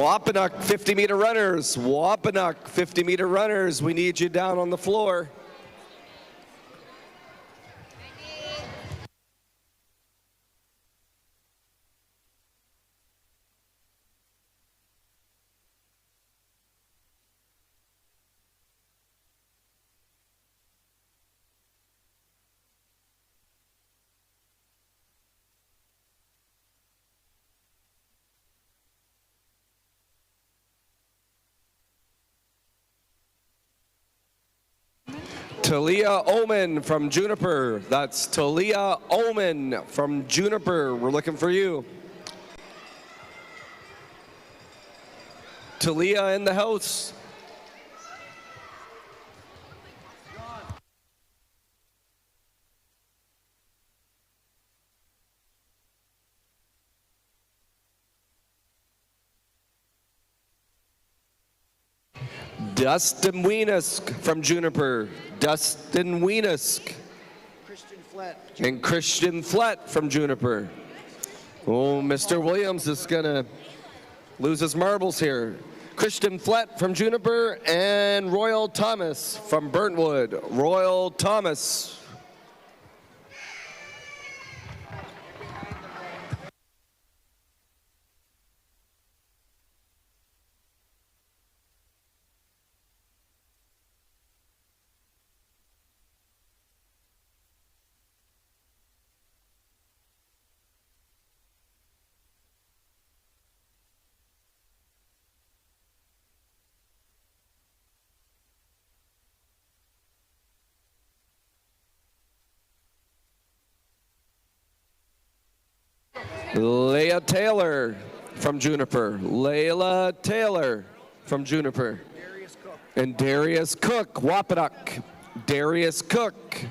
Wampanoag 50-meter runners. Wampanoag 50-meter runners. We need you down on the floor. Talia Oman from Juniper. That's Talia Oman from Juniper. We're looking for you. Talia in the house. Dustin Wienusk from Juniper. Dustin Wienusk. Christian Flett. And Christian Flett from Juniper. Oh, Mr. Williams is going to lose his marbles here. Christian Flett from Juniper and Royal Thomas from Burntwood. Royal Thomas. Leah Taylor from Juniper. Layla Taylor from Juniper. Darius Cook. And Darius Cook, Wampanoag. Darius Cook.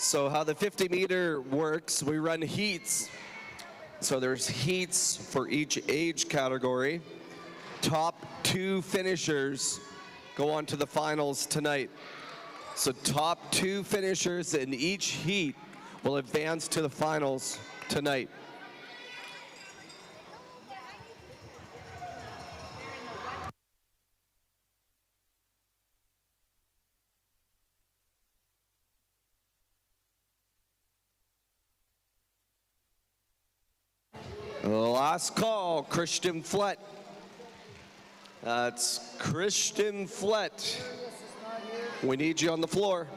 So how the 50-meter works, we run heats. So there's heats for each age category. Top 2 finishers go on to the finals tonight. So top 2 finishers in each heat will advance to the finals tonight. Last call, Christian Flett. That's Christian Flett. We need you on the floor.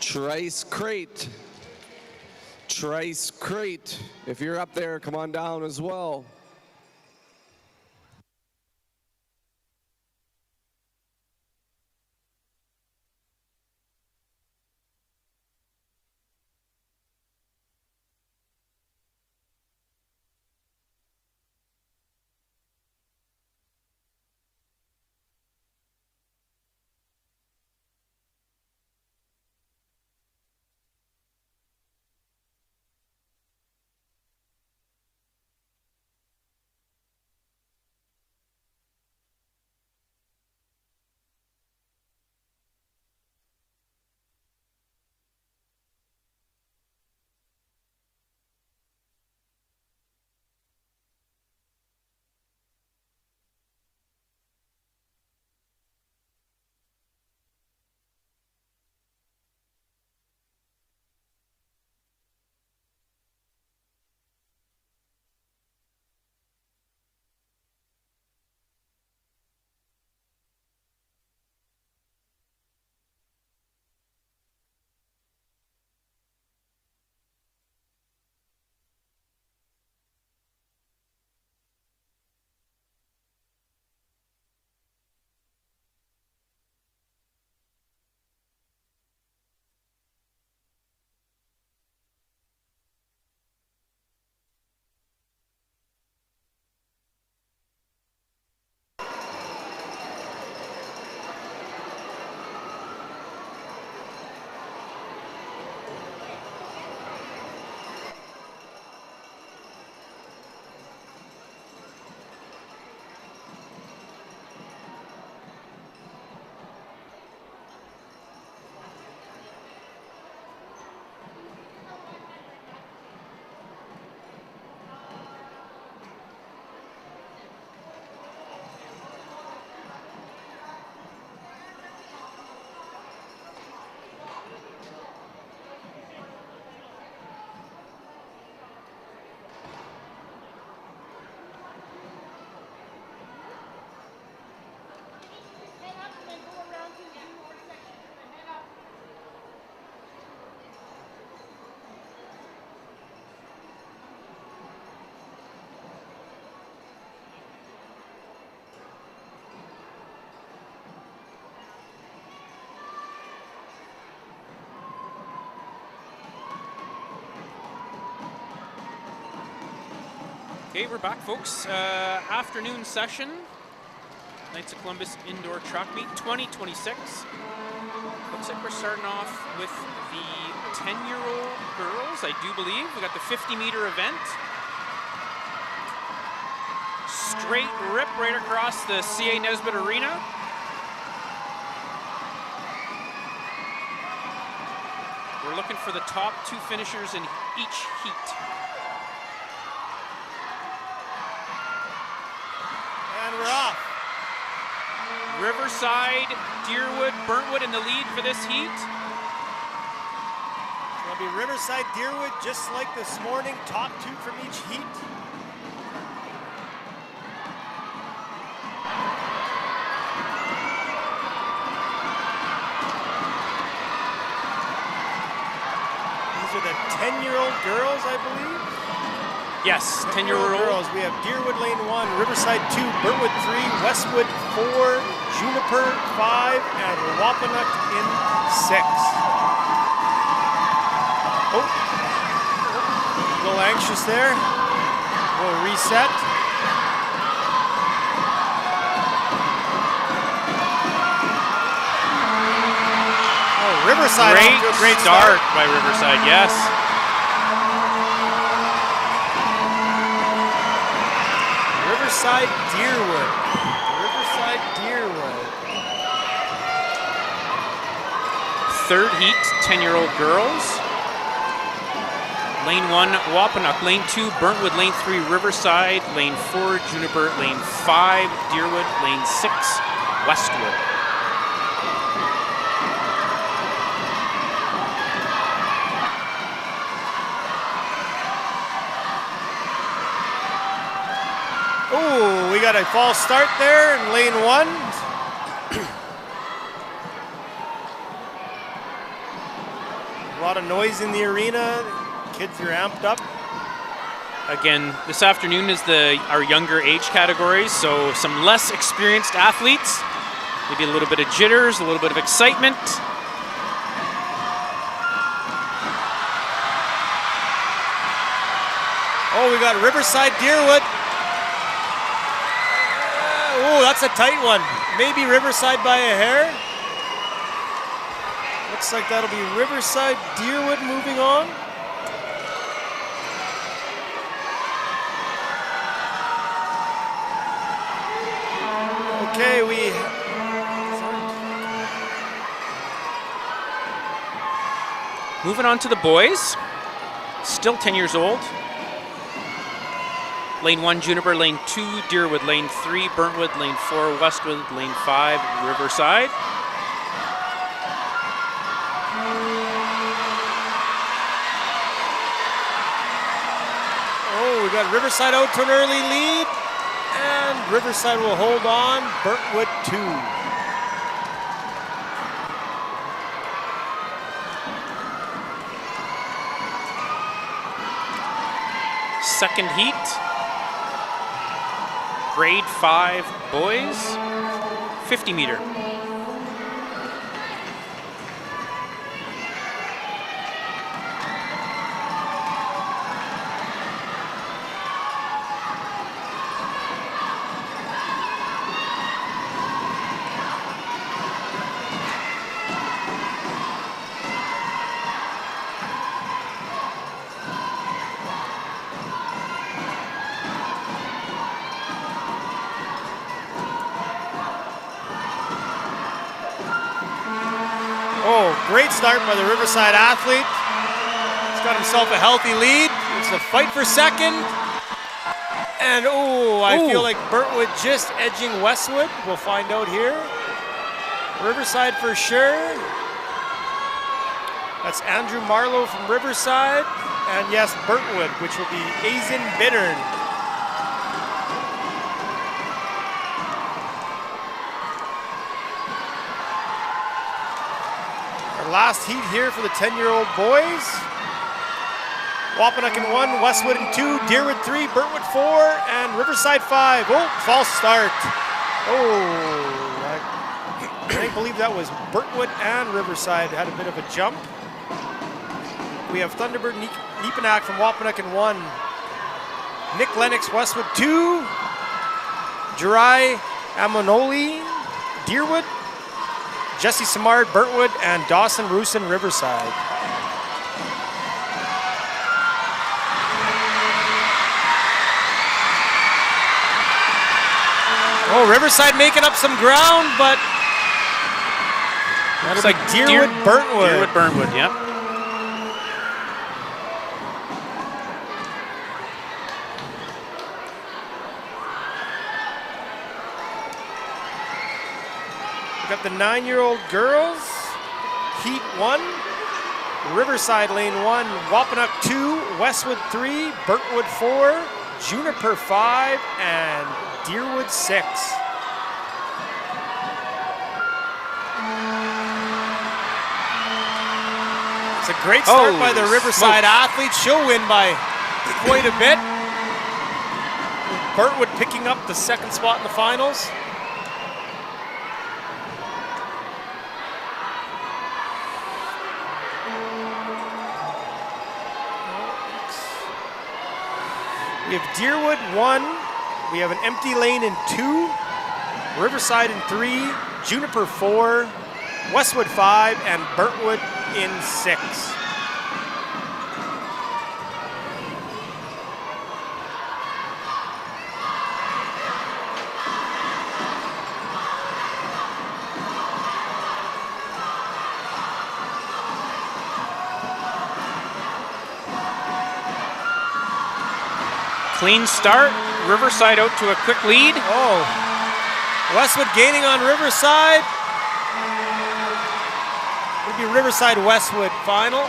Trice Crate. Trice Crate. If you're up there, come on down as well. Okay, we're back, folks. Afternoon session. Knights of Columbus Indoor Track Meet 2026. Looks like we're starting off with the 10-year-old girls, I do believe. We got the 50-meter event. Straight rip right across the CA Nesbitt Arena. We're looking for the top 2 finishers in each heat. And we're off. Riverside, Deerwood, Burntwood in the lead for this heat. It'll be Riverside, Deerwood, just like this morning, top 2 from each heat. These are the 10-year-old girls, I believe. Yes, 10-year-old. girls. We have Deerwood Lane 1, Riverside 2, Burntwood 3, Westwood 4, Juniper 5, and Wapanuk in 6. Oh, a little anxious there. We'll reset. Oh, Riverside off to a great start by Riverside, yes. Riverside Deerwood. Riverside Deerwood. Third heat, 10-year-old girls. Lane 1, Wapanuk. Lane 2, Burntwood. Lane 3, Riverside. Lane 4, Juniper. Lane 5, Deerwood. Lane 6, Westwood. Oh, we got a false start there in lane 1. A lot of noise in the arena. Kids are amped up. Again, this afternoon is our younger age categories, so some less experienced athletes. Maybe a little bit of jitters, a little bit of excitement. Oh, we got Riverside Deerwood. Oh, that's a tight one. Maybe Riverside by a hair. Looks like that'll be Riverside Deerwood moving on. Okay, moving on to the boys. Still 10 years old. Lane 1, Juniper. Lane 2, Deerwood. Lane 3, Burntwood. Lane 4, Westwood. Lane 5, Riverside. Oh, we got Riverside out to an early lead. And Riverside will hold on. Burntwood 2. Second heat. Grade 5 boys, 50 meter. Oh, great start by the Riverside athlete. He's got himself a healthy lead. It's a fight for second. And I feel like Burntwood just edging Westwood. We'll find out here. Riverside for sure. That's Andrew Marlowe from Riverside. And yes, Burntwood, which will be Aizen Bittern. Last heat here for the 10-year-old boys. Wapanuk in 1, Westwood in 2, Deerwood 3, Burntwood 4, and Riverside 5. Oh, false start. Oh, I can't believe that was Burntwood and Riverside had a bit of a jump. We have Thunderbird Niepenak from Wapanuk in 1, Nick Lennox, Westwood 2, Jirai Amonoli, Deerwood, Jesse Samard, Burntwood, and Dawson Rusin, Riverside. Oh, Riverside making up some ground, but looks like Deerwood, Burntwood. Deerwood, Burntwood, yep. We got the 9-year-old girls, Heat 1, Riverside Lane 1, Wapanuk 2, Westwood 3, Burntwood 4, Juniper 5, and Deerwood 6. It's a great start by the Riverside athletes. She'll win by quite a bit. Burntwood picking up the second spot in the finals. We have Deerwood 1. We have an empty lane in 2. Riverside in 3. Juniper 4. Westwood 5. And Burntwood in 6. Clean start. Riverside out to a quick lead. Oh, Westwood gaining on Riverside. It'll be Riverside Westwood final.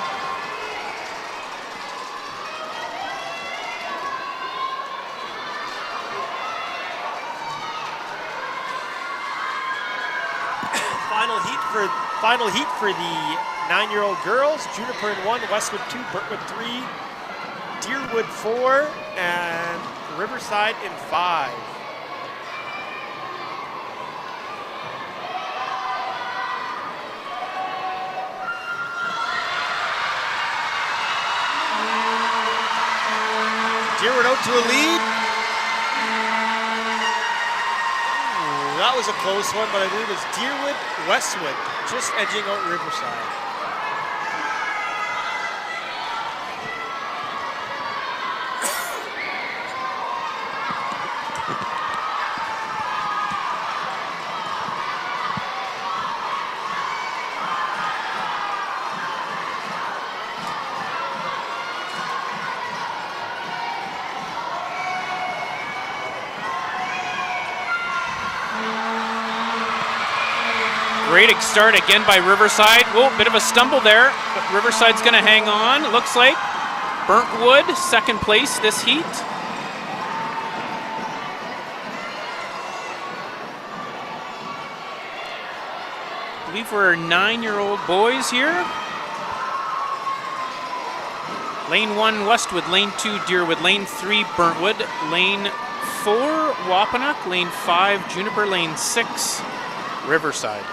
Final heat for the 9-year-old girls. Juniper in 1, Westwood 2, Burntwood 3, Deerwood 4, and Riverside in 5. Deerwood out to a lead. Ooh, that was a close one, but I believe it's Deerwood, Westwood, just edging out Riverside. Great start again by Riverside. Whoa, bit of a stumble there, but Riverside's going to hang on, it looks like. Burntwood, second place this heat. I believe we're 9-year-old boys here. Lane 1, Westwood. Lane 2, Deerwood. Lane 3, Burntwood. Lane 4, Wapanuck. Lane 5, Juniper. Lane 6, Riverside.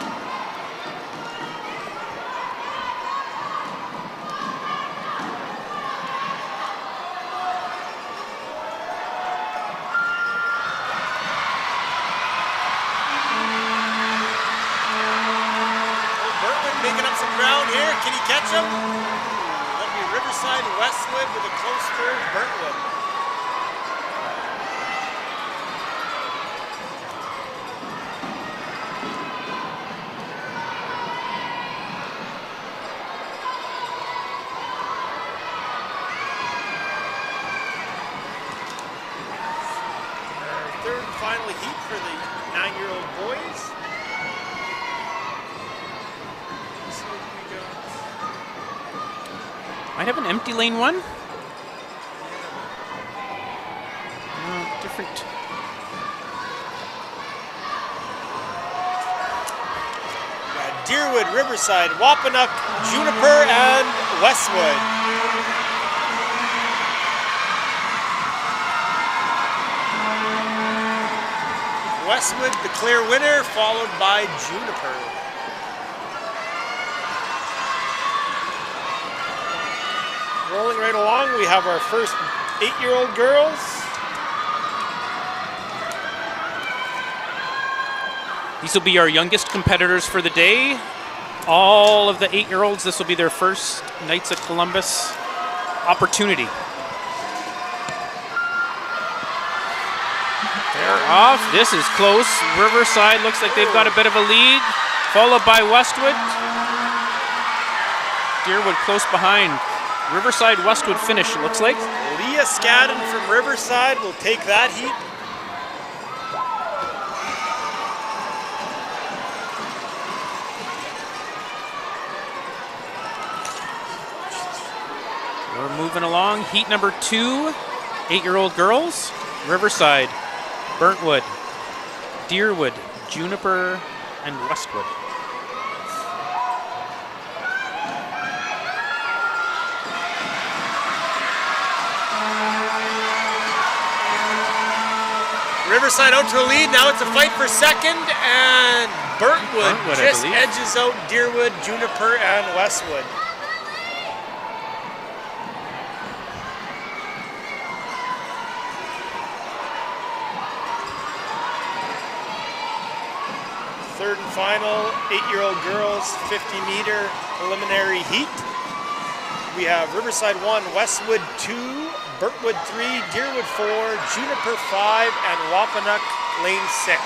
Can he catch him? That'll be Riverside Westwood with a close third, Burntwood. Our third and final heat for the 9-year-old boys. Might have an empty lane 1. No, different. Deerwood, Riverside, Wapanuck, Juniper, and Westwood. Westwood, the clear winner, followed by Juniper. Rolling right along, we have our first 8-year-old girls. These will be our youngest competitors for the day. All of the 8-year-olds, this will be their first Knights of Columbus opportunity. They're off. This is close. Riverside looks like they've got a bit of a lead, followed by Westwood. Deerwood close behind. Riverside Westwood finish, it looks like. Leah Scadden from Riverside will take that heat. We're moving along. Heat number 2, 8-year-old girls. Riverside, Burntwood, Deerwood, Juniper, and Westwood. Riverside out to a lead. Now it's a fight for second, and Burntwood just I believe. edges out Deerwood, Juniper, and Westwood. Third and final, 8-year-old girls 50-meter preliminary heat. We have Riverside 1, Westwood 2, Burntwood 3, Deerwood 4, Juniper 5, and Wapanuck lane 6.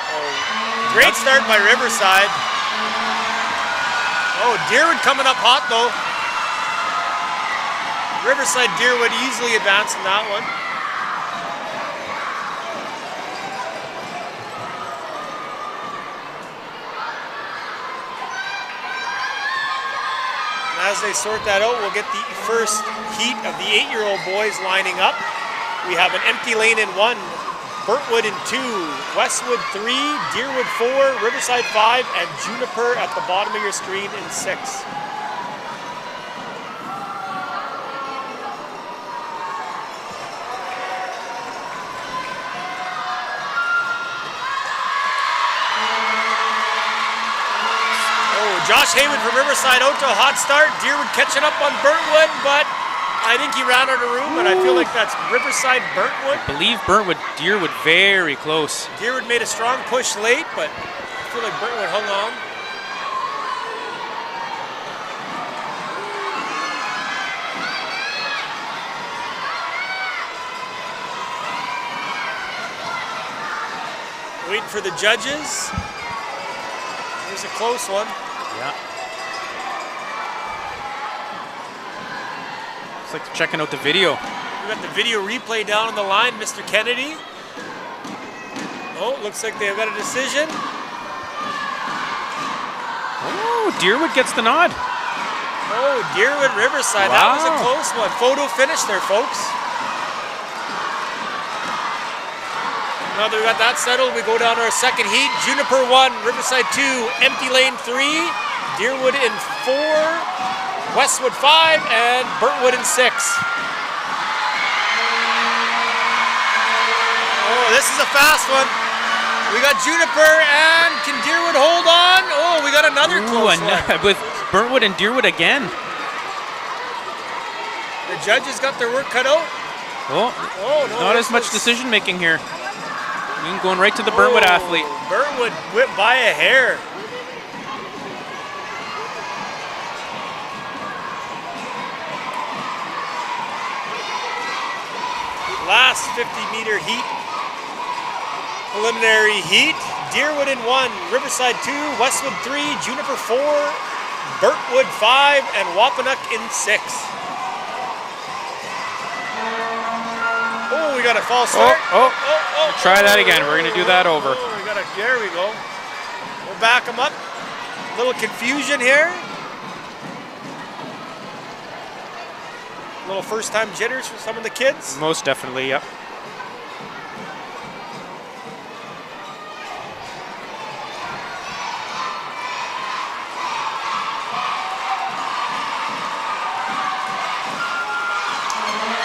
Oh, great start by Riverside. Oh, Deerwood coming up hot though. Riverside Deerwood easily advancing that one. As they sort that out, we'll get the first heat of the 8-year-old boys lining up. We have an empty lane in 1, Burntwood in 2, Westwood 3, Deerwood 4, Riverside 5, and Juniper at the bottom of your screen in 6. Josh Haywood from Riverside out to a hot start. Deerwood catching up on Burntwood, but I think he ran out of room, and I feel like that's Riverside Burntwood. I believe Burntwood, Deerwood very close. Deerwood made a strong push late, but I feel like Burntwood hung on. Waiting for the judges. Here's a close one. Yeah. Looks like they're checking out the video. We got the video replay down on the line, Mr. Kennedy. Oh, looks like they've got a decision. Oh, Deerwood gets the nod. Oh, Deerwood Riverside. Wow. That was a close one. Photo finish there, folks. Now that we got that settled, we go down to our second heat. Juniper 1, Riverside 2, empty lane 3, Deerwood in 4, Westwood 5, and Burntwood in 6. Oh, this is a fast one. We got Juniper, and can Deerwood hold on? Oh, we got another close one. With Burntwood and Deerwood again. The judges got their work cut out. Oh, no, not as much decision making here. Going right to the Burntwood athlete. Burntwood whipped by a hair. Last 50-meter heat. Preliminary heat. Deerwood in 1, Riverside 2, Westwood 3, Juniper 4, Burntwood 5, and Wapanuck in 6. Oh, we got a false start. Try that again. We're going to do that over. There we go. We'll back them up. A little confusion here. A little first-time jitters for some of the kids. Most definitely, yep.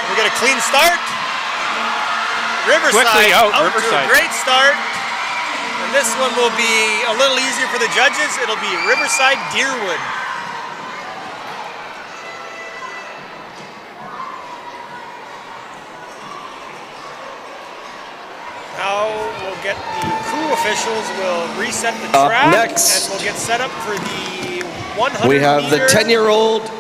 We get a clean start. Riverside Quickly out to Riverside. a great start. And this one will be a little easier for the judges. It'll be Riverside Deerwood. Now we'll get the crew officials will reset the track next, and we'll get set up for the 100 we have the meter. 10-year-old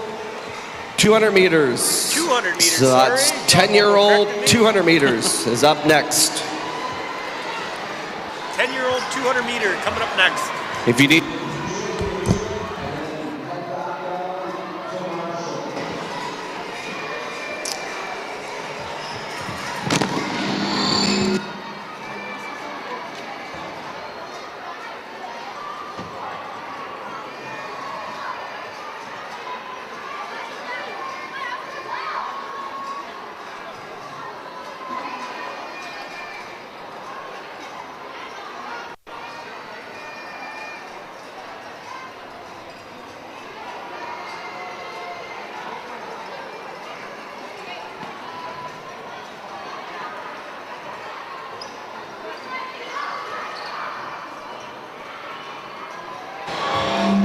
200 meters. 200 meters, So that's sorry. 10-year-old 200 meters is up next. 10-year-old 200 meter coming up next. If you need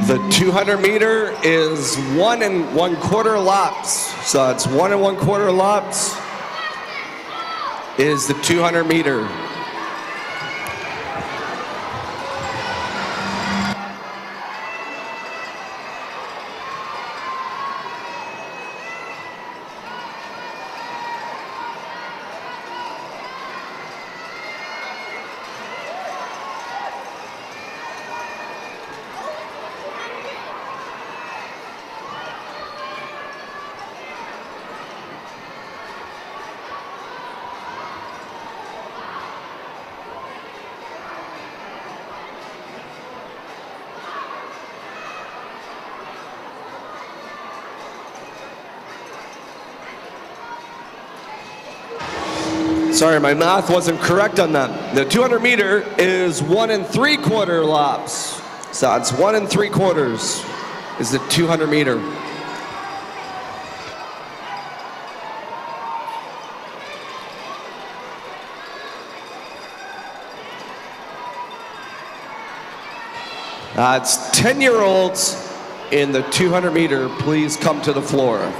The 200 meter is 1 1/4 laps. So it's 1 1/4 laps is the 200 meter. Sorry, my math wasn't correct on that. The 200 meter is 1 3/4 laps. So that's 1 3/4 is the 200 meter. It's 10-year-olds in the 200 meter. Please come to the floor.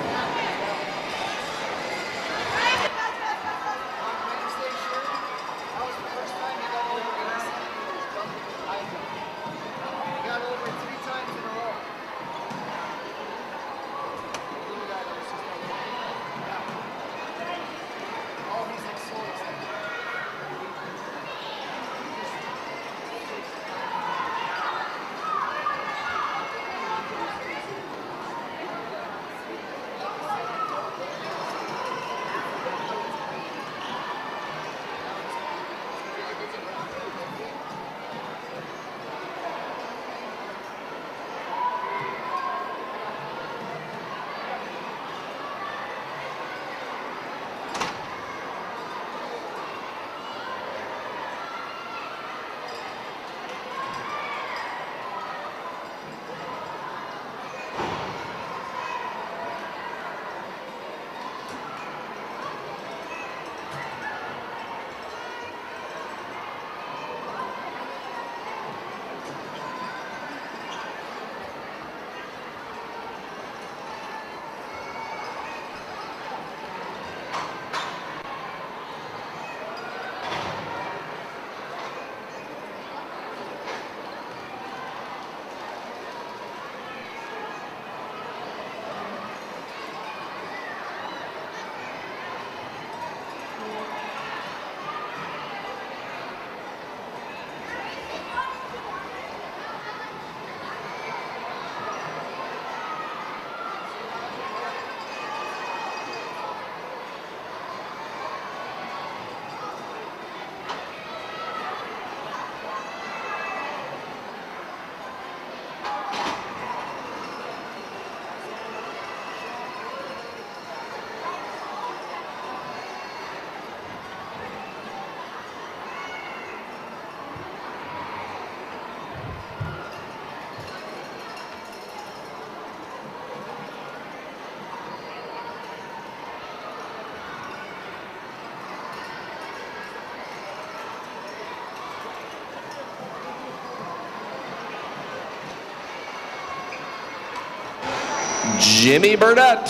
Jimmy Burnett.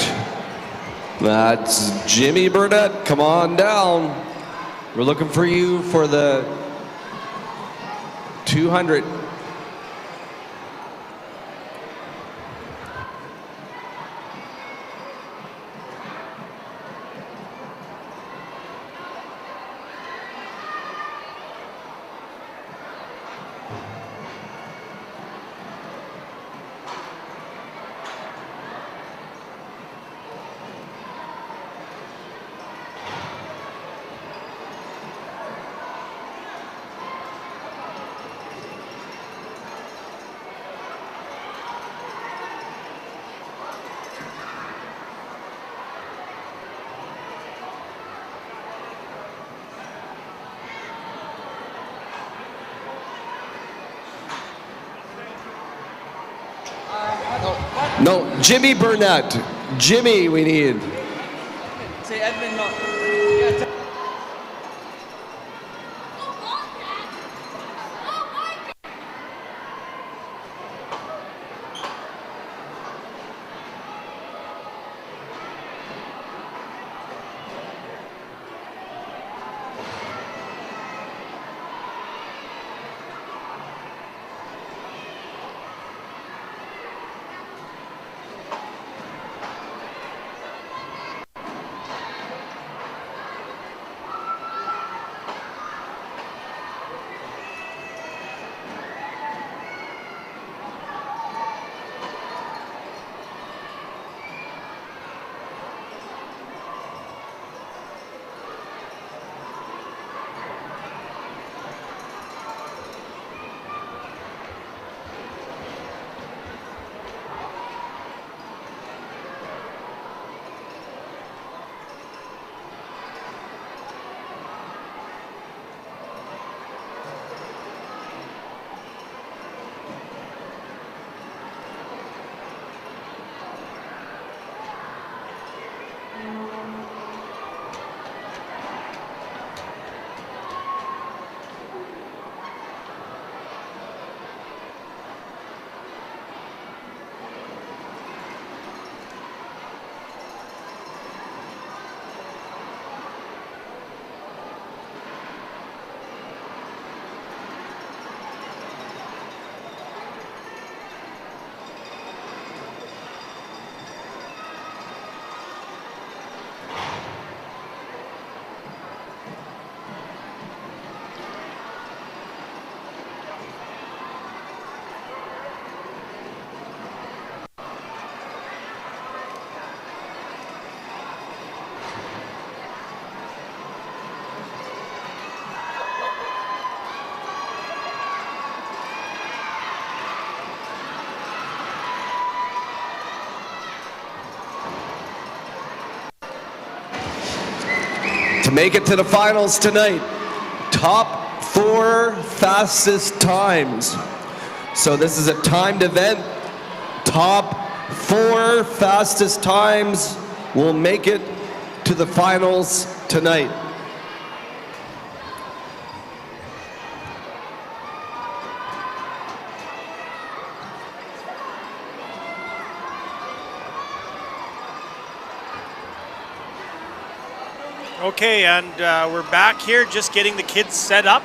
That's Jimmy Burnett. Come on down. We're looking for you for the 200. No, Jimmy Burnett. Jimmy, we need. Say Edmund, no. to make it to the finals tonight. Top 4 fastest times. So this is a timed event. Top 4 fastest times will make it to the finals tonight. Okay, and we're back here just getting the kids set up.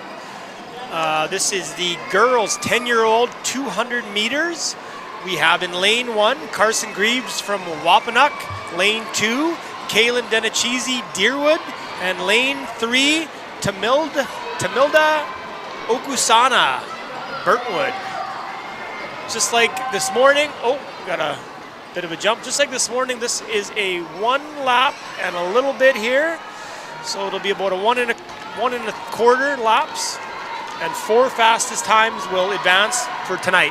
This is the girls' 10-year-old 200 meters. We have in lane 1, Carson Greaves from Wapanuck. Lane 2, Kaylin Denachisi, Deerwood. And lane 3, Tamilda Okusana, Burntwood. Just like this morning, got a bit of a jump. Just like this morning, this is a 1 lap and a little bit here. So it'll be about a 1 1.25 laps, and 4 fastest times will advance for tonight.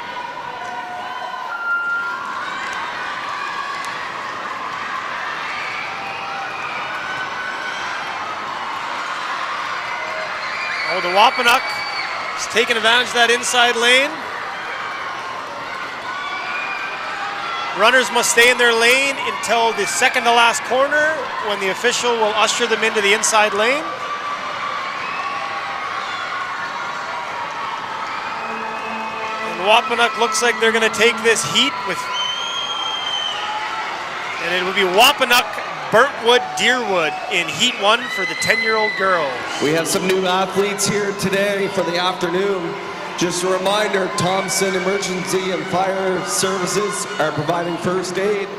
Oh, the Wapanuck is taking advantage of that inside lane. Runners must stay in their lane until the second to last corner, when the official will usher them into the inside lane. And Wapanuck looks like they're going to take this heat with, and it will be Wapanuck, Burntwood, Deerwood in heat 1 for the 10-year-old girls. We have some new athletes here today for the afternoon. Just a reminder, Thompson Emergency and Fire Services are providing first aid.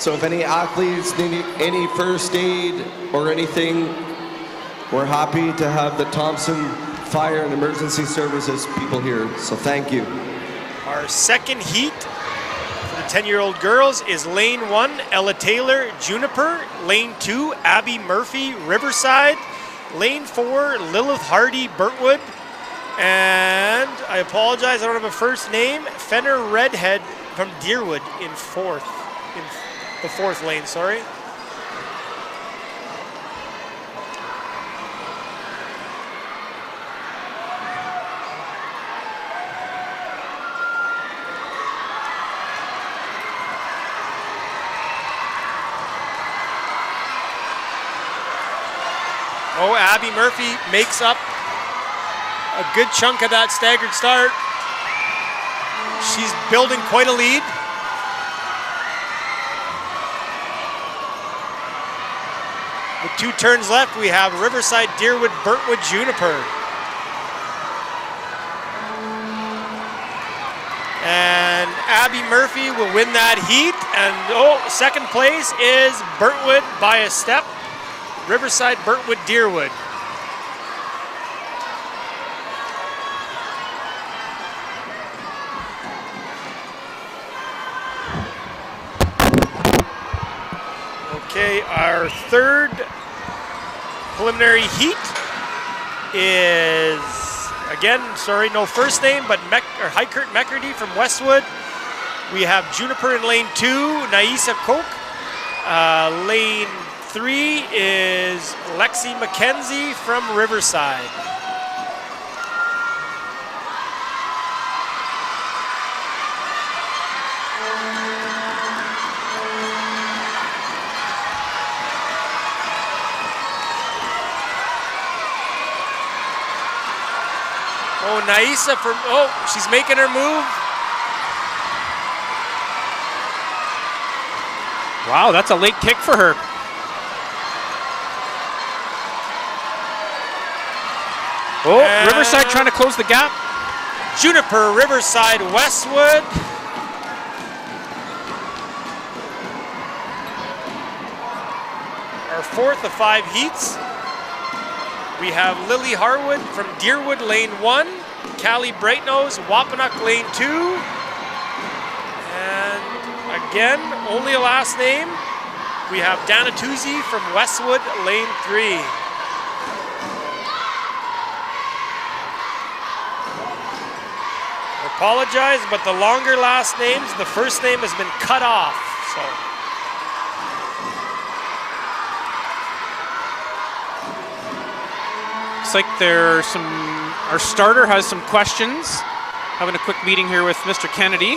So if any athletes need any first aid or anything, we're happy to have the Thompson Fire and Emergency Services people here. So thank you. Our second heat for the 10-year-old girls is lane 1, Ella Taylor, Juniper. Lane 2, Abby Murphy, Riverside. Lane 4, Lilith Hardy, Burntwood. And I apologize, I don't have a first name. Fenner Redhead from Deerwood in the 4th lane, sorry. Oh, Abby Murphy makes up a good chunk of that staggered start. She's building quite a lead. With 2 turns left, we have Riverside, Deerwood, Burntwood, Juniper. And Abby Murphy will win that heat. And second place is Burntwood by a step. Riverside, Burntwood, Deerwood. Okay, our third preliminary heat is, again, sorry, no first name, but Heikert Meckerdy from Westwood. We have Juniper in lane 2, Naisa Koch. Lane 3 is Lexi McKenzie from Riverside. Oh, Naisa she's making her move. Wow, that's a late kick for her. Oh, and Riverside trying to close the gap. Juniper, Riverside, Westwood. Our 4th of 5 heats. We have Lily Harwood from Deerwood, lane 1. Callie Brightnose, Wapanuck, lane 2. And again, only a last name. We have Dana Tuzzi from Westwood, lane 3. I apologize, but the longer last names, the first name has been cut off, so. Looks like our starter has some questions. Having a quick meeting here with Mr. Kennedy.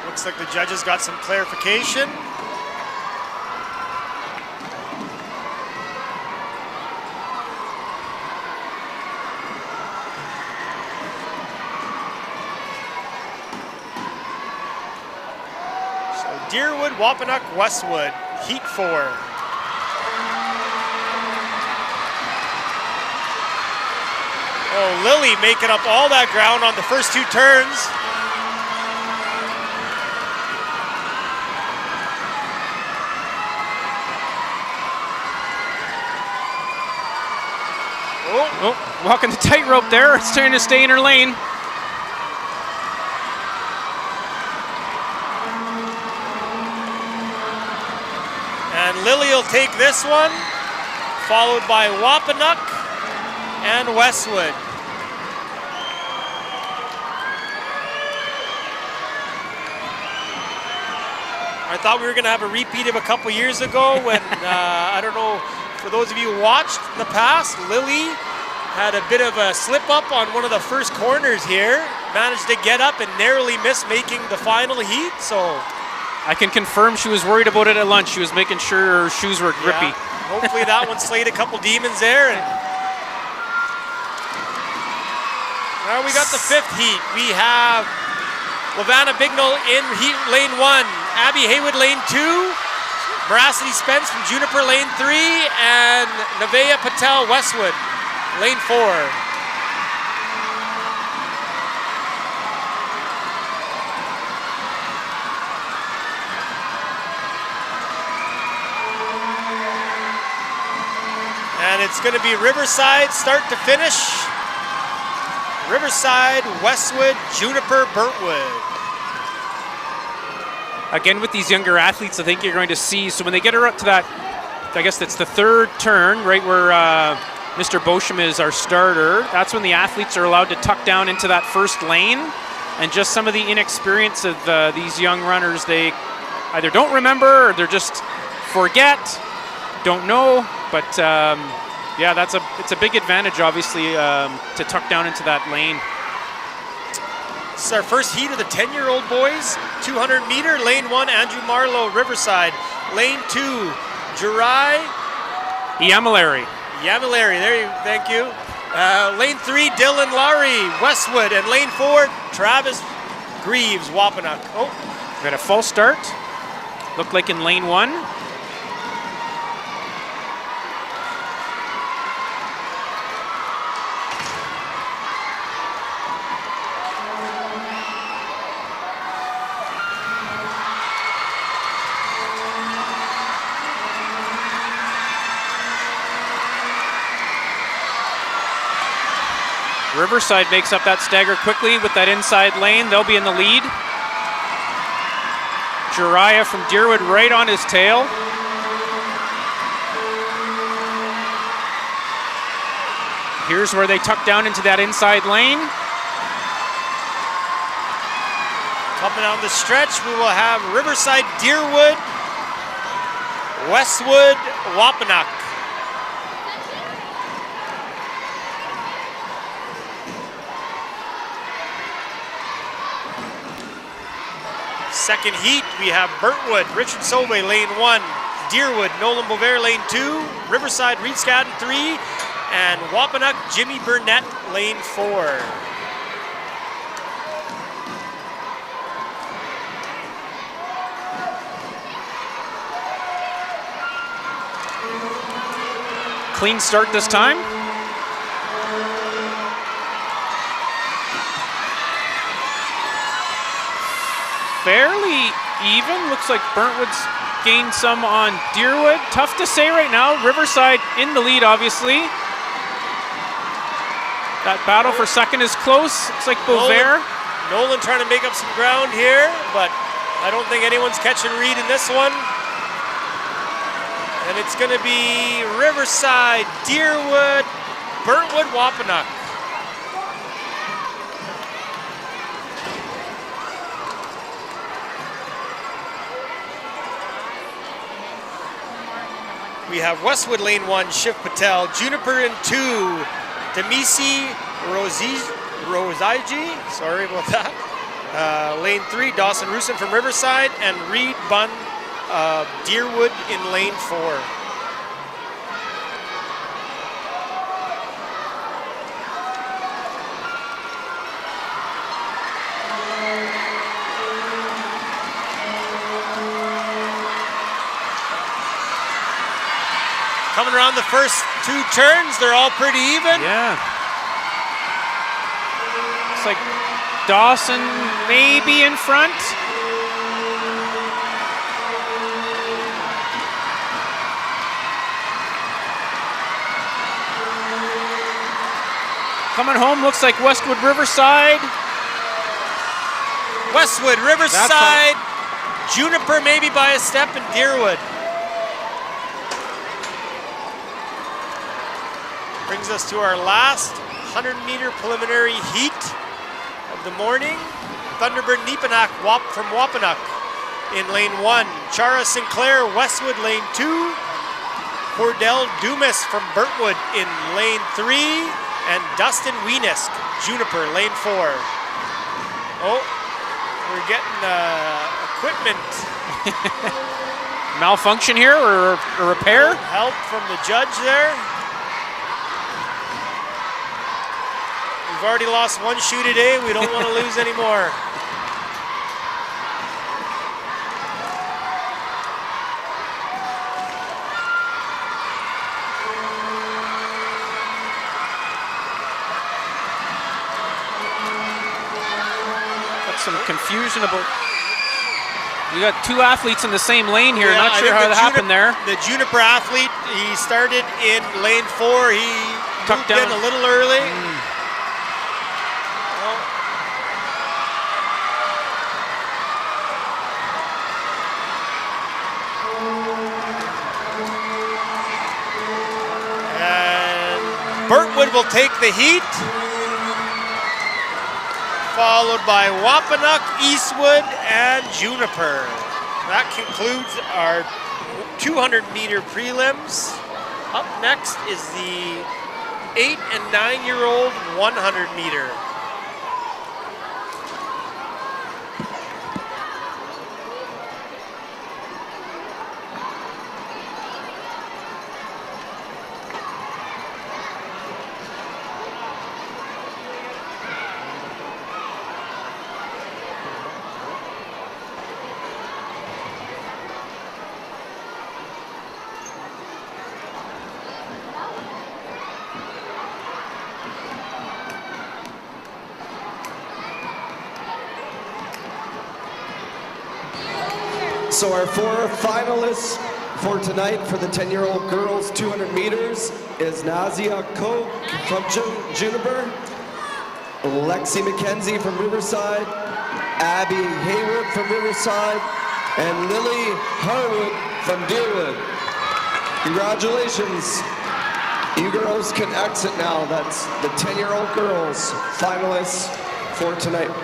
Looks like the judges got some clarification. So Deerwood, Wapanuck, Westwood, Heat 4. Oh, Lily making up all that ground on the first two turns. Oh, walking the tightrope there. It's trying to stay in her lane. And Lily will take this one, followed by Wapanuck and Westwood. I thought we were going to have a repeat of a couple years ago when, I don't know, for those of you who watched in the past, Lily had a bit of a slip up on one of the first corners here. Managed to get up and narrowly miss making the final heat. So I can confirm she was worried about it at lunch. She was making sure her shoes were grippy. yeah, hopefully that one slayed a couple demons there. And now we got the fifth heat. We have Lavanna Bignell in lane 1, Abby Haywood lane 2, Veracity Spence from Juniper lane 3, and Nevaeh Patel Westwood lane 4. And it's going to be Riverside start to finish. Riverside, Westwood, Juniper, Burntwood. Again, with these younger athletes, I think you're going to see, so when they get her up to that, I guess that's the third turn, right where Mr. Bosham is our starter, that's when the athletes are allowed to tuck down into that first lane. And just some of the inexperience of these young runners, they either don't remember or they're just forget, don't know. But yeah, it's a big advantage, obviously, to tuck down into that lane. This is our first heat of the 10-year-old boys. 200-meter, lane 1, Andrew Marlowe, Riverside. Lane 2, Jurai Yamilari. There you, thank you. Lane 3, Dylan Laurie, Westwood. And lane 4, Travis Greaves, Wapanuck. Oh, we got a false start. Looked like in lane 1. Riverside makes up that stagger quickly with that inside lane. They'll be in the lead. Jariah from Deerwood right on his tail. Here's where they tuck down into that inside lane. Coming down the stretch, we will have Riverside, Deerwood, Westwood, Wapanuck. Second heat, we have Burntwood, Richard Sobey, lane 1, Deerwood, Nolan Bovair, lane 2, Riverside, Reed Scadden, 3, and Wapanuck, Jimmy Burnett, lane 4. Clean start this time. fairly even. Looks like Burntwood's gained some on Deerwood. Tough to say right now. Riverside in the lead, obviously. That battle for second is close. Looks like Beauvert. Nolan trying to make up some ground here, but I don't think anyone's catching Reed in this one. And it's going to be Riverside, Deerwood, Burntwood, Wampanoag. We have Westwood Lane 1, Shiv Patel, Juniper in 2, Demisi Rosaiji, sorry about that. Lane 3, Dawson Rusin from Riverside, and Reed Bunn Deerwood in lane 4. Coming around the first 2 turns, they're all pretty even. Yeah. Looks like Dawson maybe in front. Coming home, looks like Westwood Riverside. Westwood Riverside, Juniper maybe by a step, and Deerwood. Brings us to our last 100-meter preliminary heat of the morning. Thunderbird Neepanak from Wampanoag in lane 1. Chara Sinclair, Westwood, lane 2. Cordell Dumas from Burntwood in lane 3. And Dustin Wienisk, Juniper, lane 4. Oh, we're getting equipment. Malfunction here or a repair? Help from the judge there. We've already lost 1 shoe today. We don't want to lose any more. Got some confusion about. We got 2 athletes in the same lane here. Yeah, Not sure how that happened there. The Juniper athlete, he started in lane 4. He Tucked moved down in a little early. Burntwood will take the heat, followed by Wampanoag, Eastwood, and Juniper. That concludes our 200-meter prelims. Up next is the 8- and 9-year-old 100-meter. So our 4 finalists for tonight for the 10-year-old girls 200 meters is Nazia Koch from Juniper, Lexi McKenzie from Riverside, Abby Haywood from Riverside, and Lily Harwood from Deerwood. Congratulations. You girls can exit now. That's the 10-year-old girls finalists for tonight.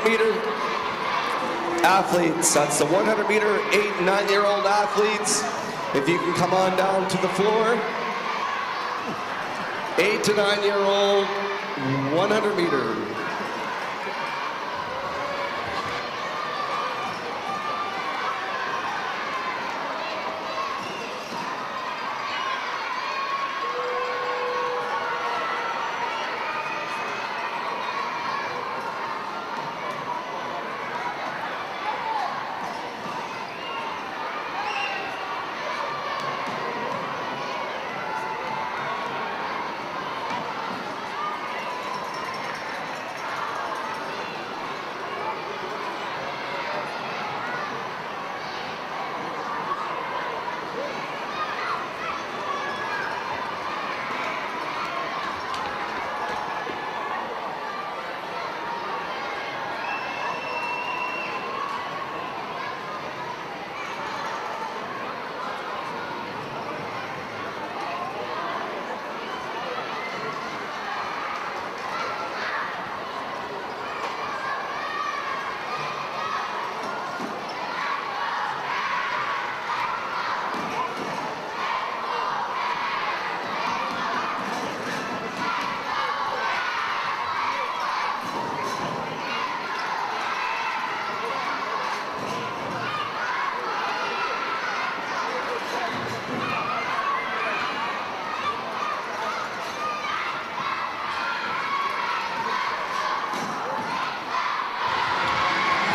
meter athletes. That's the 100 meter 8- and 9-year-old athletes. If you can come on down to the floor. 8 to 9-year-old 100 meter.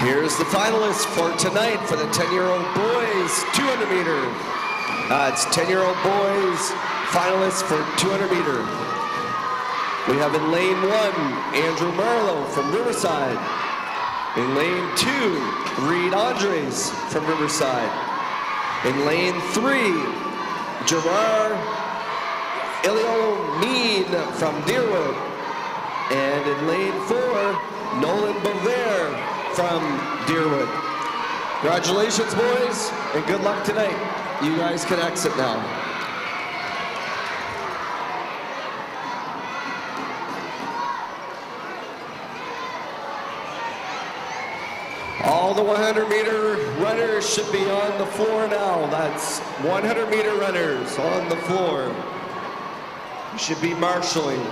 Here's the finalists for tonight for the 10-year-old boys 200 meter. It's 10-year-old boys finalists for 200 meter. We have in lane 1, Andrew Marlowe from Riverside. In lane 2, Reed Andres from Riverside. In lane 3, Gerard Iliomine from Deerwood. And in lane 4, Nolan Bovair from Deerwood. Congratulations, boys, and good luck tonight. You guys can exit now. All the 100-meter runners should be on the floor now. That's 100-meter runners on the floor. You should be marshaling.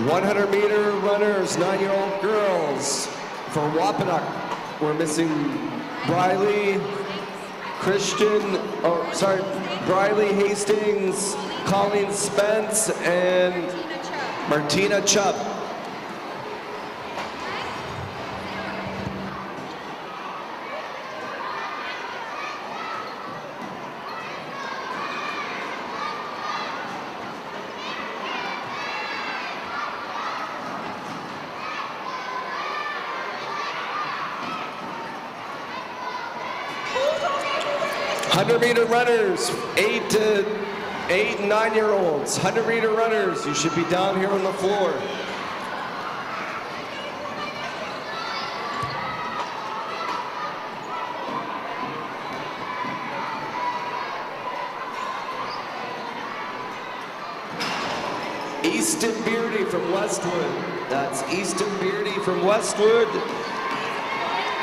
.100-meter runners, 9-year-old girls. For Wapanuck, we're missing Briley Hastings, Colleen Spence, and Martina Chubb. .100-meter runners, 8 and 9-year-olds. 100-meter runners, you should be down here on the floor. Easton Beardy from Westwood. That's Easton Beardy from Westwood.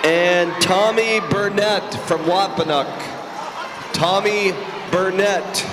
And Tommy Burnett from Wampanoag. Tommy Burnett.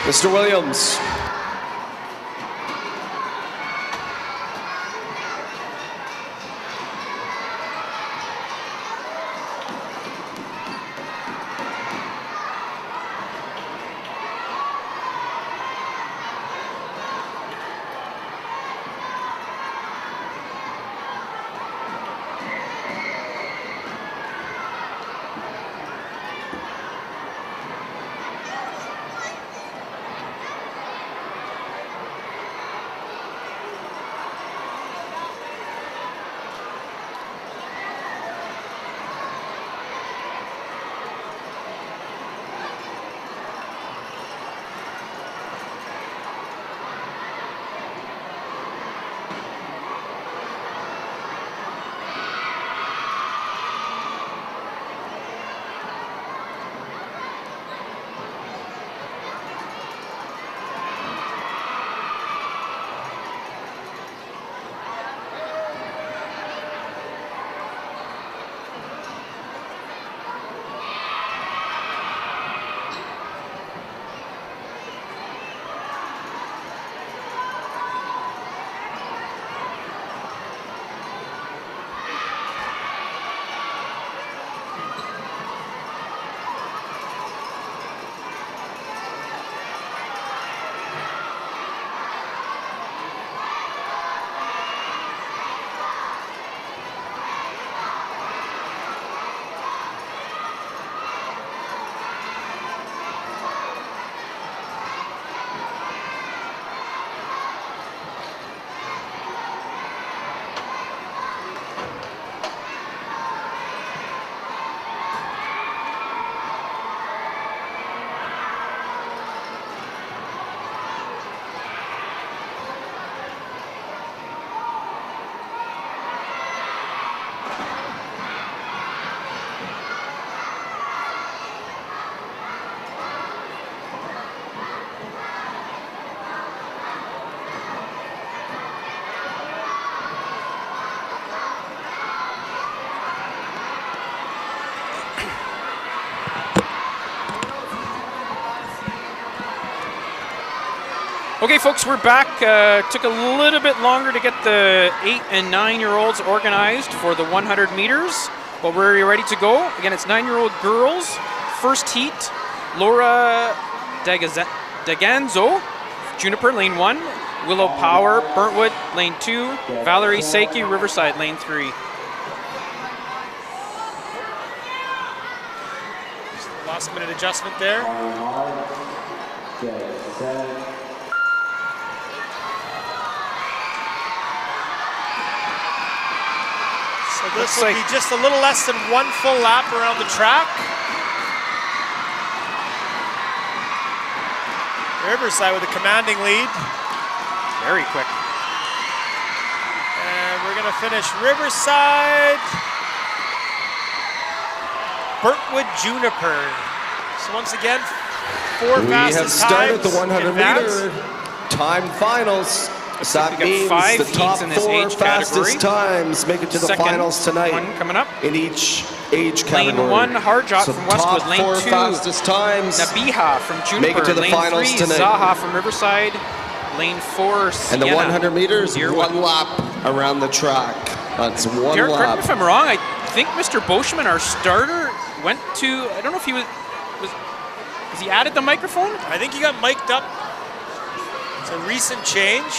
Mr. Williams. Okay, folks, we're back. Took a little bit longer to get the 8 and 9-year-olds organized for the 100 meters, but we're ready to go. Again, it's 9-year-old girls. First heat, Laura Daganzo, Juniper, lane 1. Willow Power, Burntwood, lane 2. Valerie Seiki, Riverside, lane 3. Last minute adjustment there. So this will be just a little less than one full lap around the track. Riverside with a commanding lead. Very quick. And we're going to finish Riverside, Burntwood, Juniper. So once again, four fastest times. We have started the 100 meter time finals. So that means the top 4 fastest times make it to the finals tonight. One coming up in each age category. Lane 1, Harjot from Westwood. Lane 2, fastest times. Nabiha from Juniper. Make it to the lane finals 3, tonight. Zaha from Riverside. Lane 4, Sienna. And the 100 meters, one lap around the track. That's one Derek, lap. correct me if I'm wrong. I think Mr. Boschman, our starter, went to. I don't know if he was he added the microphone? I think he got mic'd up. It's a recent change.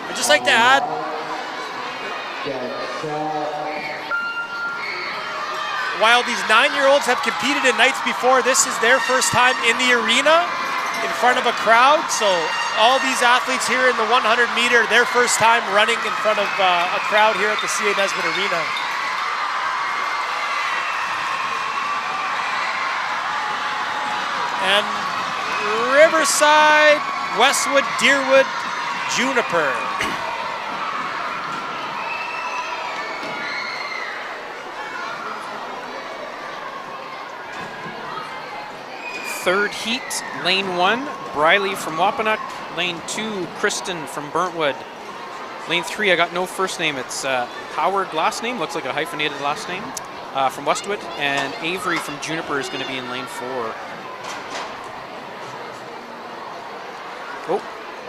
I'd just like to add, while these 9-year-olds have competed in nights before, this is their first time in the arena in front of a crowd. So all these athletes here in the 100 meter, their first time running in front of a crowd here at the CA Nesbitt Arena. And Riverside, Westwood, Deerwood, Juniper. Third heat, lane 1, Briley from Wapanuck. Lane 2, Kristen from Burntwood. Lane 3, I got no first name. It's Howard last name, looks like a hyphenated last name, from Westwood. And Avery from Juniper is going to be in lane 4. Oh,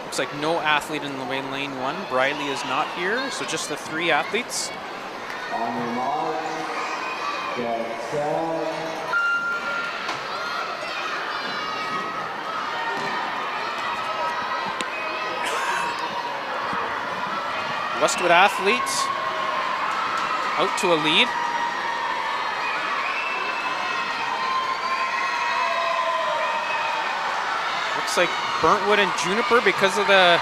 looks like no athlete in the way in lane 1. Briley is not here, so just the 3 athletes. On your mark, get set. Westwood athletes out to a lead. Looks like Burntwood and Juniper, because of the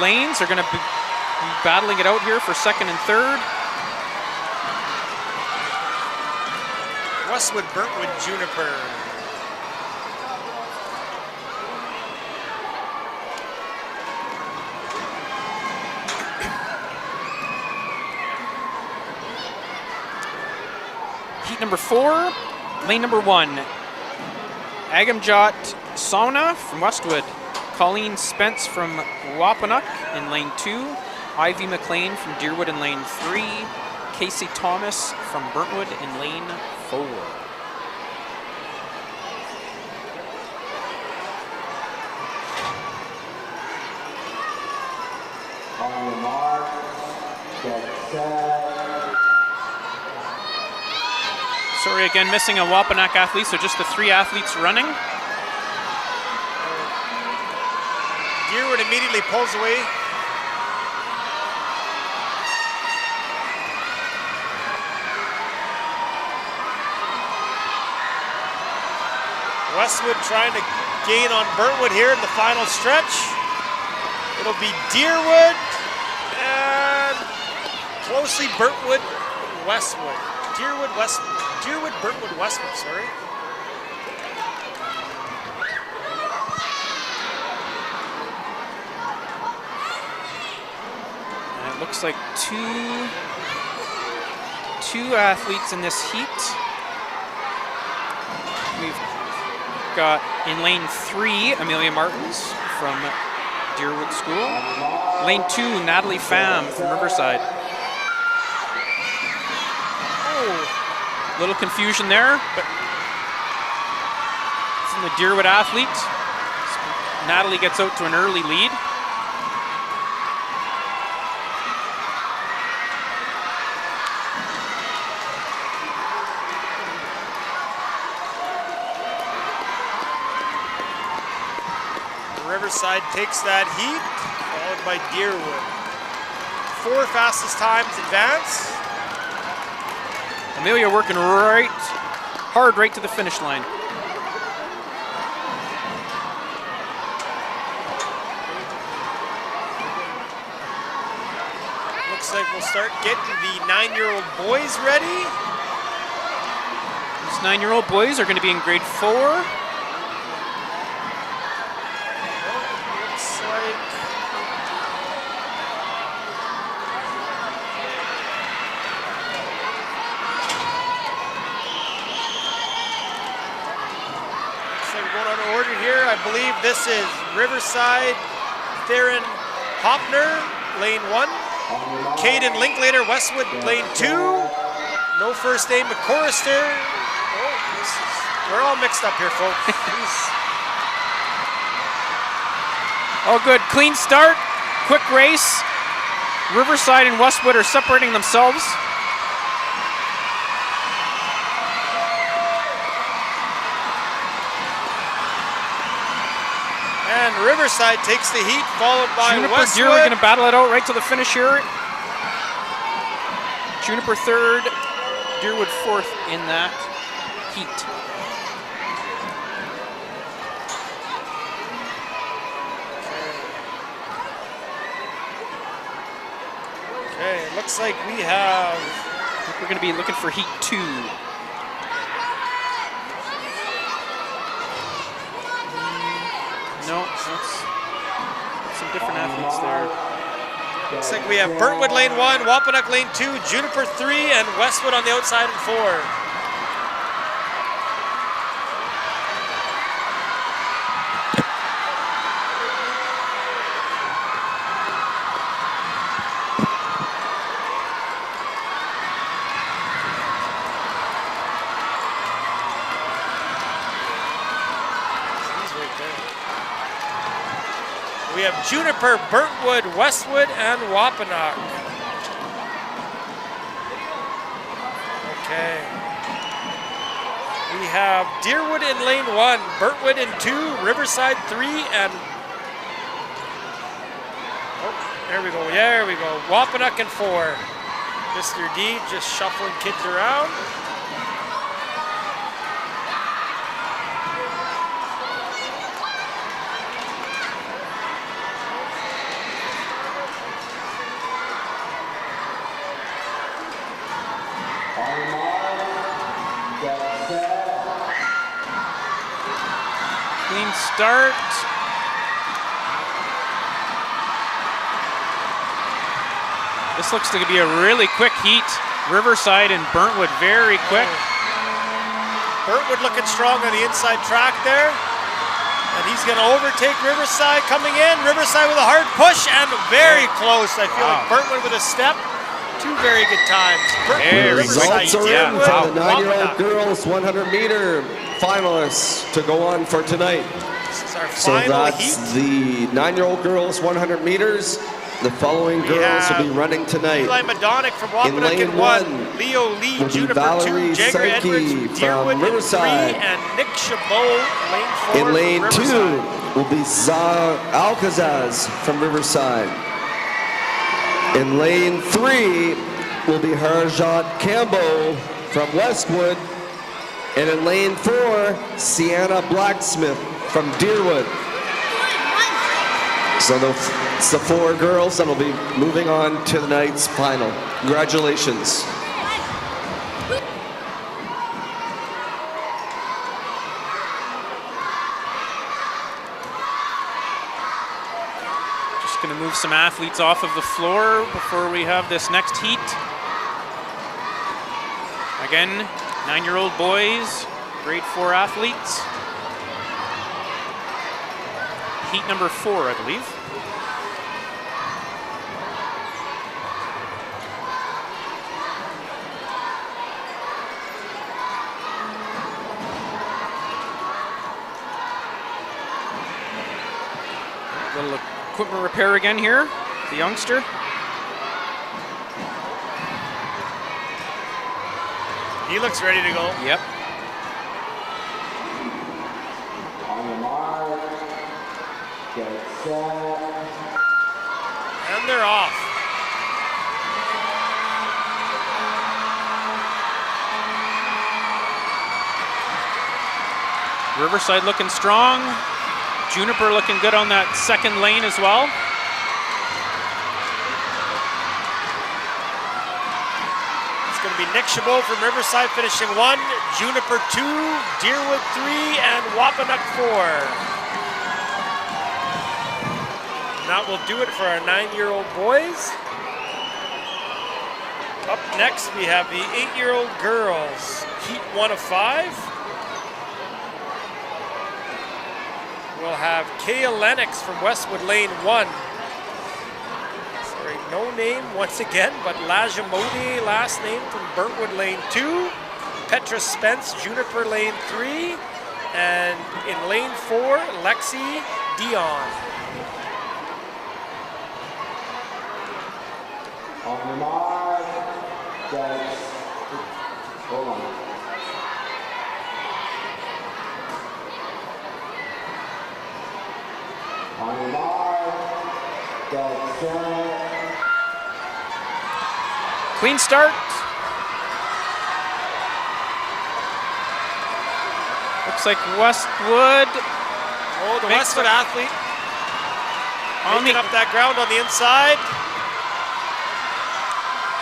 lanes, are going to be battling it out here for second and third. Westwood, Burntwood, Juniper. Heat number 4, lane number 1. Agamjot Sauna from Westwood. Colleen Spence from Wapanuck in lane 2. Ivy McLean from Deerwood in lane 3. Casey Thomas from Burntwood in lane 4. On your mark, get set. Sorry again, missing a Wapanuck athlete, so just the 3 athletes running. Deerwood immediately pulls away. Westwood trying to gain on Burntwood here in the final stretch. It'll be Deerwood and closely Burntwood, Westwood. Deerwood, Burntwood, Westwood, sorry. And it looks like two athletes in this heat. We've got in lane 3, Amelia Martins from Deerwood School. Lane 2, Natalie Pham from Riverside. Little confusion there, but from the Deerwood athlete. Natalie gets out to an early lead. Riverside takes that heat, followed by Deerwood. 4 fastest times advance. Amelia working hard right to the finish line. Looks like we'll start getting the 9-year-old boys ready. These 9-year-old boys are going to be in grade 4. Looks like going on order here. I believe this is Riverside, Theron Hopner, lane 1. Caden Linklater, Westwood, lane 2. No first name, McCorrister. We're all mixed up here, folks. Oh, good. Clean start. Quick race. Riverside and Westwood are separating themselves. And Riverside takes the heat, followed by Juniper Westwood. Deerwood going to battle it out right to the finish here. Juniper third, Deerwood fourth in that heat. Okay, it looks like we have... I think we're going to be looking for heat 2. No, that's some different athletes there. Looks like we have Burntwood lane 1, Wampanoag lane 2, Juniper 3, and Westwood on the outside in 4. We have Juniper, Burntwood, Westwood, and Wampanoag. Okay. We have Deerwood in lane 1, Burntwood in 2, Riverside 3, and... Oh, there we go. Wampanoag in 4. Mr. D just shuffling kids around. Clean start. This looks to be a really quick heat. Riverside and Burntwood very quick. Burntwood looking strong on the inside track there. And he's going to overtake Riverside coming in. Riverside with a hard push and very close. I feel like Burntwood with a step. 2 very good times. Results are in for the 9-year-old girls 100-meter finalists to go on for tonight. This is our So final that's heat. the 9-year-old girls 100 meters. The following girls will be running tonight. Eli Madonic from Wampanoag in 1, Leo Lee, will be Juniper Valerie 2, Jagger Sankey Edwards, Deerwood from Riverside. 3, and Nick Chabot, lane 4 In lane from 2 Riverside. will be Zah Alcazaz from Riverside. In lane 3 will be Harjot Campbell from Westwood. And in lane 4, Sienna Blacksmith from Deerwood. So it's the 4 girls that will be moving on to the night's final. Congratulations. Just going to move some athletes off of the floor before we have this next heat. Again, 9-year-old boys, grade 4 athletes. Heat number 4, I believe. Little equipment repair again here, the youngster. He looks ready to go. Yep. On your mark, get set. And they're off. Riverside looking strong. Juniper looking good on that second lane as well. It's going to be Nick Chabot from Riverside finishing 1, Juniper 2, Deerwood 3, and Wampanoag 4. And that will do it for our 9-year-old boys. Up next, we have the 8-year-old girls, heat 1 of 5. We'll have Kaya Lennox from Westwood lane 1. Sorry, no name once again, but Lajamodi, last name from Burntwood lane 2. Petra Spence, Juniper lane 3. And in lane 4, Lexi Dion. On your mark, get, hold on. On your mark, get set. Clean start. Looks like Westwood Oh, the Makes Westwood athlete on making the up that ground on the inside.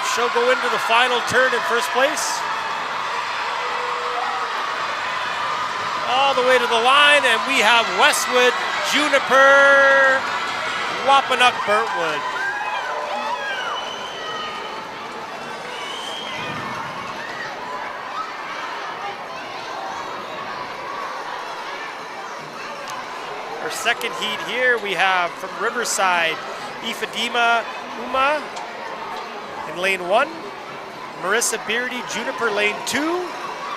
She'll go into the final turn in first place. All the way to the line, and we have Westwood, Juniper, Wapanuck, Burntwood. Our second heat here, we have from Riverside, Ifedima Uma in lane 1, Marissa Beardy, Juniper, lane 2,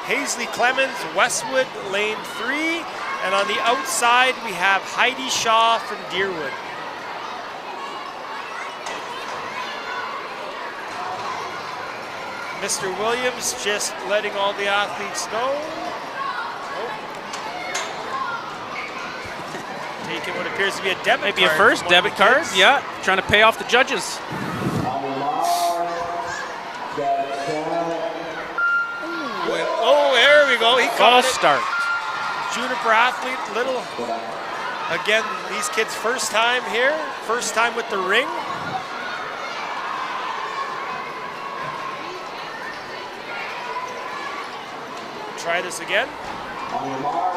Hazley Clemens, Westwood, lane 3, and on the outside we have Heidi Shaw from Deerwood. Mr. Williams just letting all the athletes know. Taking what appears to be a debit maybe card. a first from one of debit the card. kids. Yeah, trying to pay off the judges. On your mark, get set. Oh, there we go. He caught False it. start. Juniper athlete, little. Again, these kids' first time here, first time with the ring. Try this again. On your mark,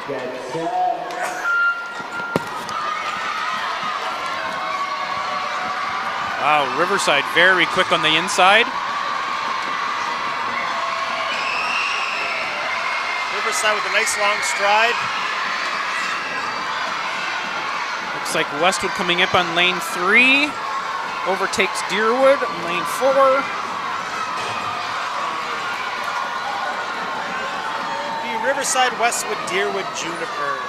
get set. Wow, Riverside very quick on the inside. Riverside with a nice long stride. Looks like Westwood coming up on lane 3. Overtakes Deerwood on lane 4. The Riverside, Westwood, Deerwood, Juniper.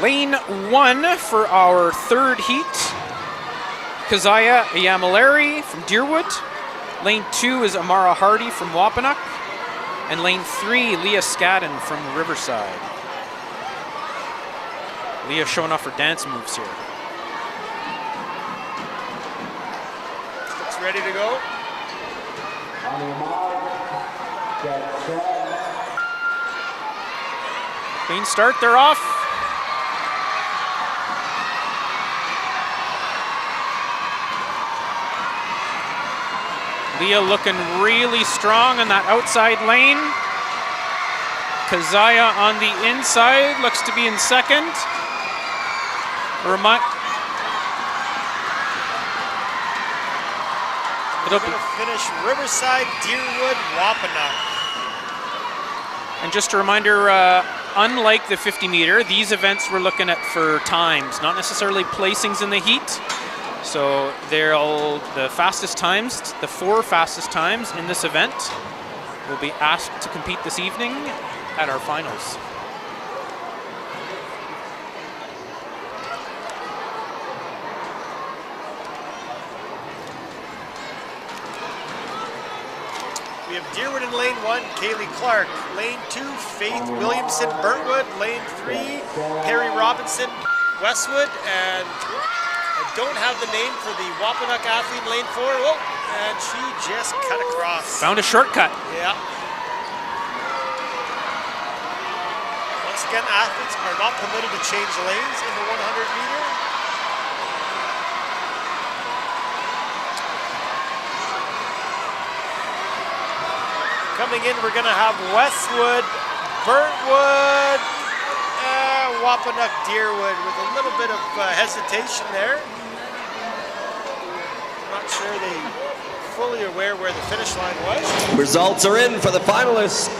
Lane 1 for our third heat. Kazaya Yamalari from Deerwood. Lane 2 is Amara Hardy from Wapanuck. And lane 3, Leah Scadden from Riverside. Leah showing off her dance moves here. Looks ready to go. On your mark, get set. Clean start, they're off. Leah looking really strong in that outside lane. Kazaya on the inside, looks to be in second. We're going to finish Riverside, Deerwood, Wapanuck. And just a reminder, unlike the 50 meter, these events we're looking at for times, not necessarily placings in the heat. So they're all the fastest times, the 4 fastest times in this event will be asked to compete this evening at our finals. We have Deerwood in lane 1, Kaylee Clark. Lane 2, Faith Williamson, Burntwood. Lane 3, Perry Robinson, Westwood. And I don't have the name for the Wapanuck athlete in lane 4. Oh, and she just cut across. Found a shortcut. Yeah. Once again, athletes are not permitted to change lanes in the 100 meter. Coming in, we're going to have Westwood, Burntwood, Wapanuck, Deerwood with a little bit of hesitation there. Not sure they fully aware where the finish line was. Results are in for the finalists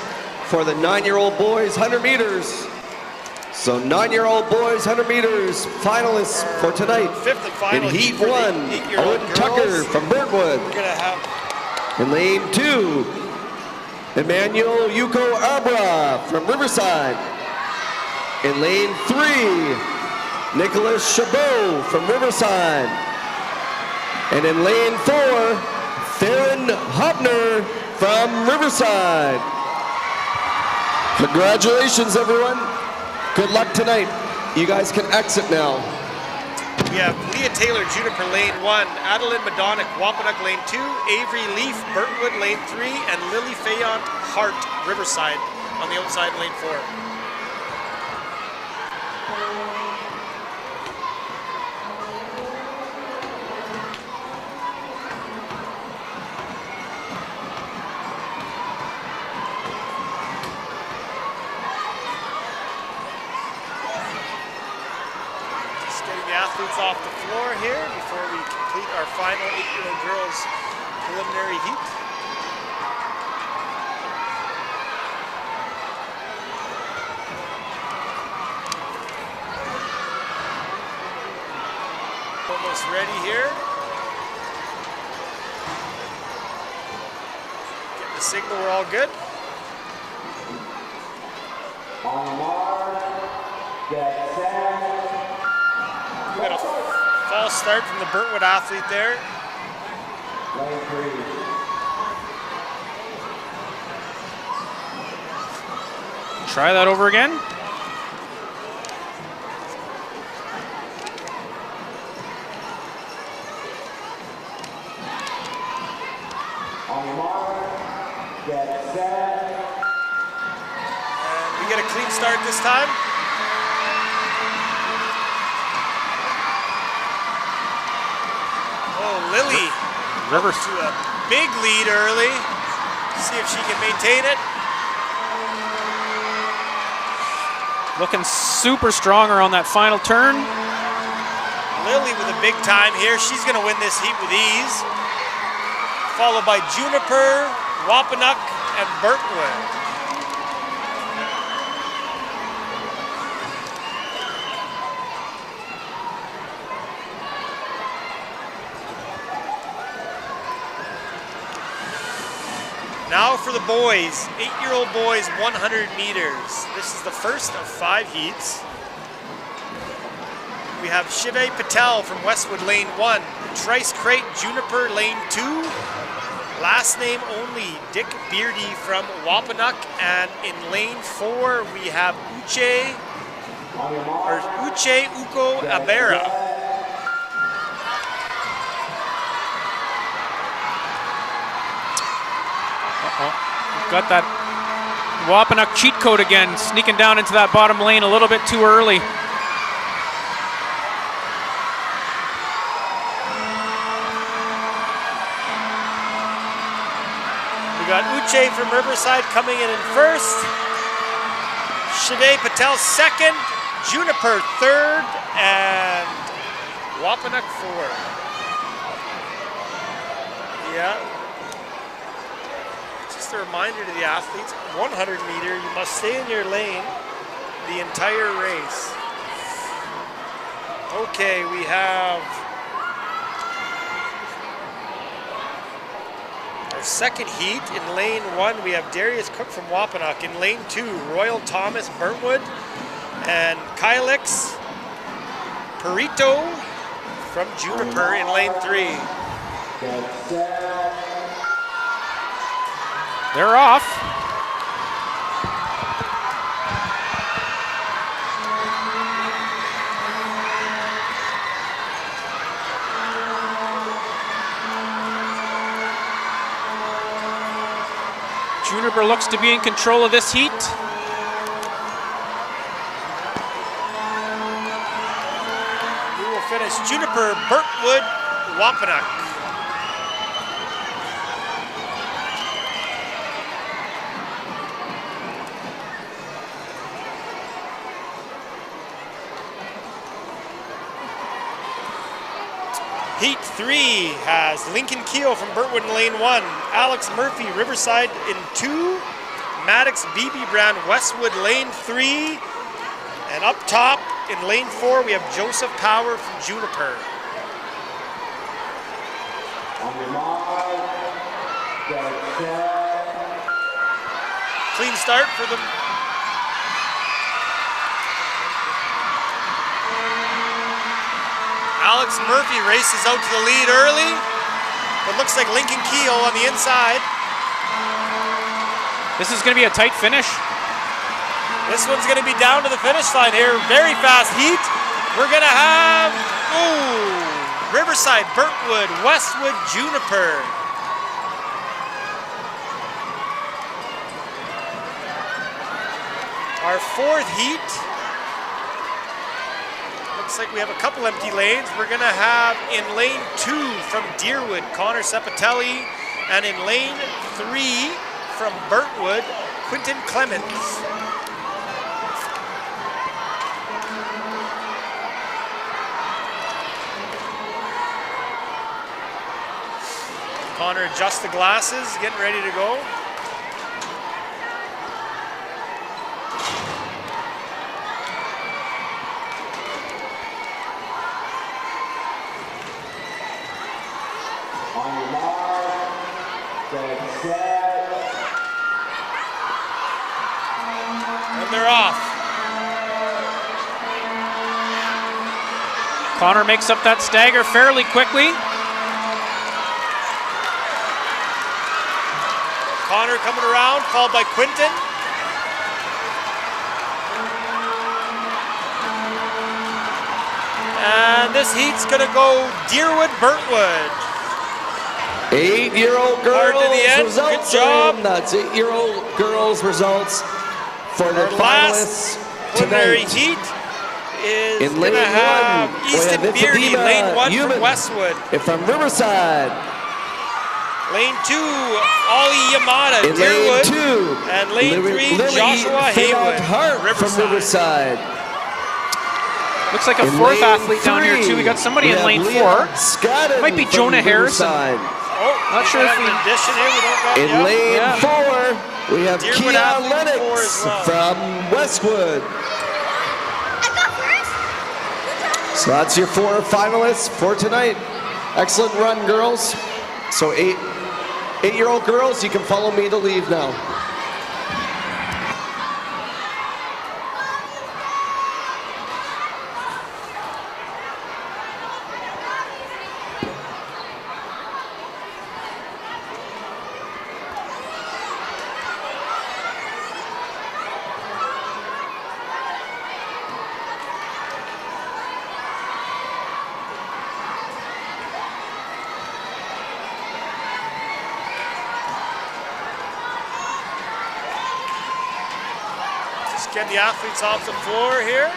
for the 9-year-old boys 100 meters. So 9-year-old boys 100 meters finalists for tonight. Fifth and final In heat for the 1, 8-year-old Owen girls. Tucker from Burntwood. We're going to have In lane 2, Emmanuel Yuko Abra from Riverside. In lane 3, Nicholas Chabot from Riverside. And in lane 4, Theron Hopner from Riverside. Congratulations, everyone. Good luck tonight. You guys can exit now. We have Leah Taylor, Juniper, lane 1, Adeline Madonic, Wampanoag, lane 2, Avery Leaf, Burtonwood, lane 3, and Lily Fayon Hart, Riverside, on the outside, lane 4. Athletes off the floor here before we complete our final 8-year-old girls preliminary heat. Almost ready here. Getting the signal we're all good. On the mark, get set. We got a false start from the Burntwood athlete there. Lane 3. Try that over again. On the mark, get set. And we get a clean start this time. Lily Rivers to a big lead early. See if she can maintain it. looking super strong around that final turn. Lily with a big time here. She's going to win this heat with ease. Followed by Juniper, Wampanoag, and Burtonwood. Now for the boys, 8-year-old boys, 100 meters. This is the first of 5 heats. We have Shive Patel from Westwood, lane 1. Trice Crate, Juniper, lane 2. Last name only, Dick Beardy from Wampanoag. And in lane 4, we have Uche Uko Abera. We've got that Wampanoag cheat code again, sneaking down into that bottom lane a little bit too early. We got Uche from Riverside coming in first. Shive Patel second. Juniper third. And Wampanoag fourth. Yeah. Just a reminder to the athletes, 100 meter, you must stay in your lane the entire race. Okay, we have our second heat. In lane 1, we have Darius Cook from Wampanoag. In lane 2, Royal Thomas Burntwood and Kylix Perito from Juniper in lane 3. They're off. Juniper looks to be in control of this heat. We will finish Juniper, Burntwood, Wampanoag. Heat 3 has Lincoln Keogh from Burntwood in lane 1, Alex Murphy, Riverside in 2, Maddox BB Brown, Westwood lane 3, and up top in lane 4 we have Joseph Power from Juniper. On your mark, get set. Clean start for them. Alex Murphy races out to the lead early, but looks like Lincoln Keogh on the inside. This is going to be a tight finish. This one's going to be down to the finish line here. Very fast heat. We're going to have Oh, Riverside, Burntwood, Westwood, Juniper. Our fourth heat. Looks like we have a couple empty lanes. We're going to have in lane 2 from Deerwood, Connor Sepatelli, and in lane 3 from Burntwood, Quinton Clemens. Connor adjusts the glasses, getting ready to go. On your mark, get set. And they're off. Connor makes up that stagger fairly quickly. Connor coming around, followed by Quinton. And this heat's gonna go Deerwood, Burntwood. 8-year-old Hard girls to the end. results. Good job. in. That's 8-year-old girls results for the Our last finalists preliminary tonight. heat is In lane gonna have 1, we Easton have Beardy, Ifedema lane 1 Human from Westwood. from Riverside. Lane 2, Ollie Yamada, In Deerwood. lane 2, And lane 3, Lily Joshua Fayette Haywood, Hart from Riverside. Riverside. Looks like a In fourth lane athlete down here 3, too. We got somebody we in have lane Leah 4. Scotton Might be from Jonah Harrison. Riverside. Oh, Not sure if an we- addition here. We don't got In yet. lane Yeah. 4, we have Deerwood Keon athlete Lennox 4 as well. from Westwood. So that's your 4 finalists for tonight. Excellent run, girls. So 8-year-old girls, you can follow me to leave now. Just getting the athletes off the floor here.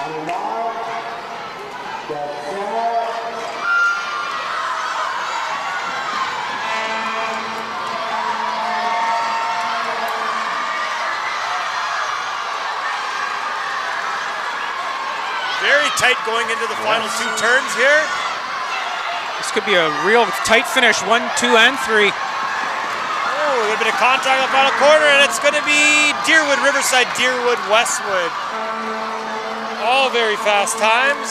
On your mark, get set. Very tight going into the final 2 turns here. This could be a real tight finish. 1, 2, and 3. Oh, a little bit of contact on the final corner, and it's going to be Deerwood, Riverside, Deerwood, Westwood. All very fast times.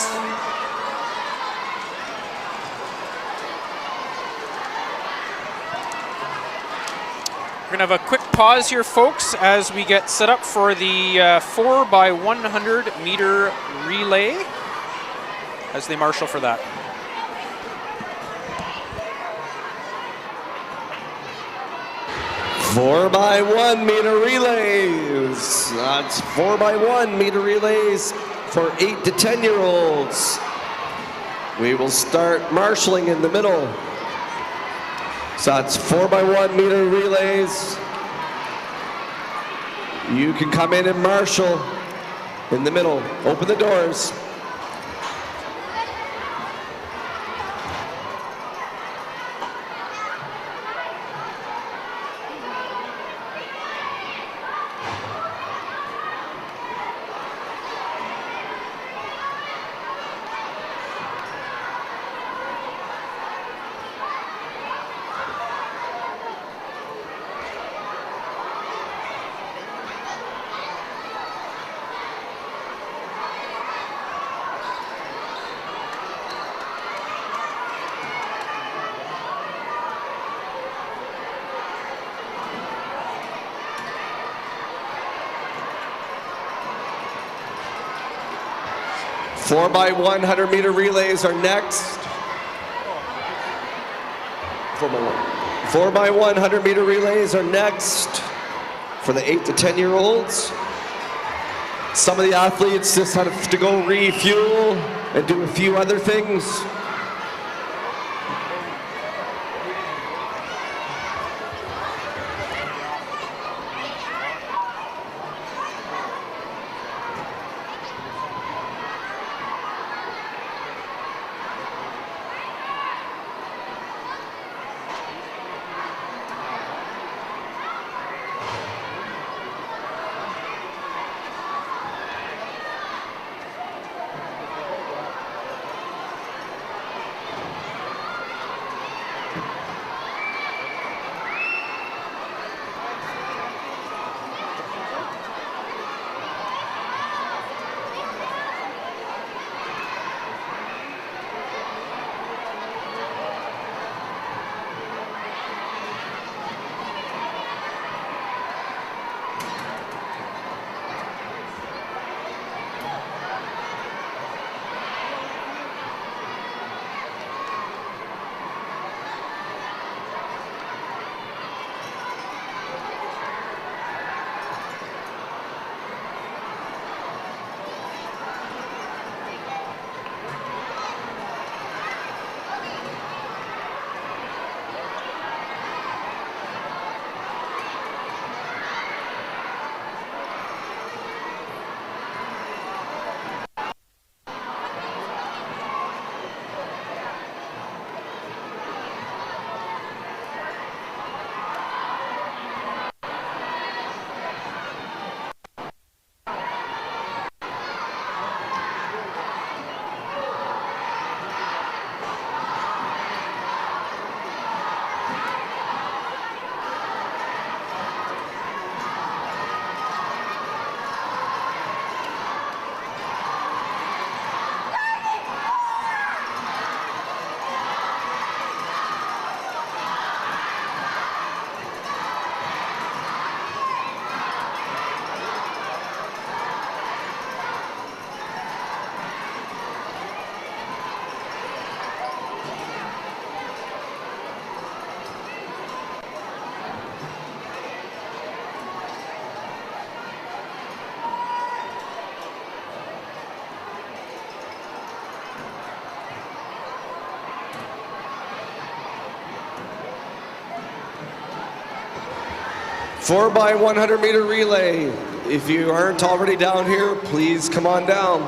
We're gonna have a quick pause here, folks, as we get set up for the 4x100 meter relay as they marshal for that. Four by 1 meter relays. That's 4 by 1 meter relays for 8 to 10-year-olds. We will start marshalling in the middle. So that's 4 by 1 meter relays. You can come in and marshal in the middle. Open the doors. Four by 100 meter relays are next. 4 by 100 meter relays are next for the 8 to 10-year-olds. Some of the athletes just have to go refuel and do a few other things. Four by 100 meter relay. If you aren't already down here, please come on down.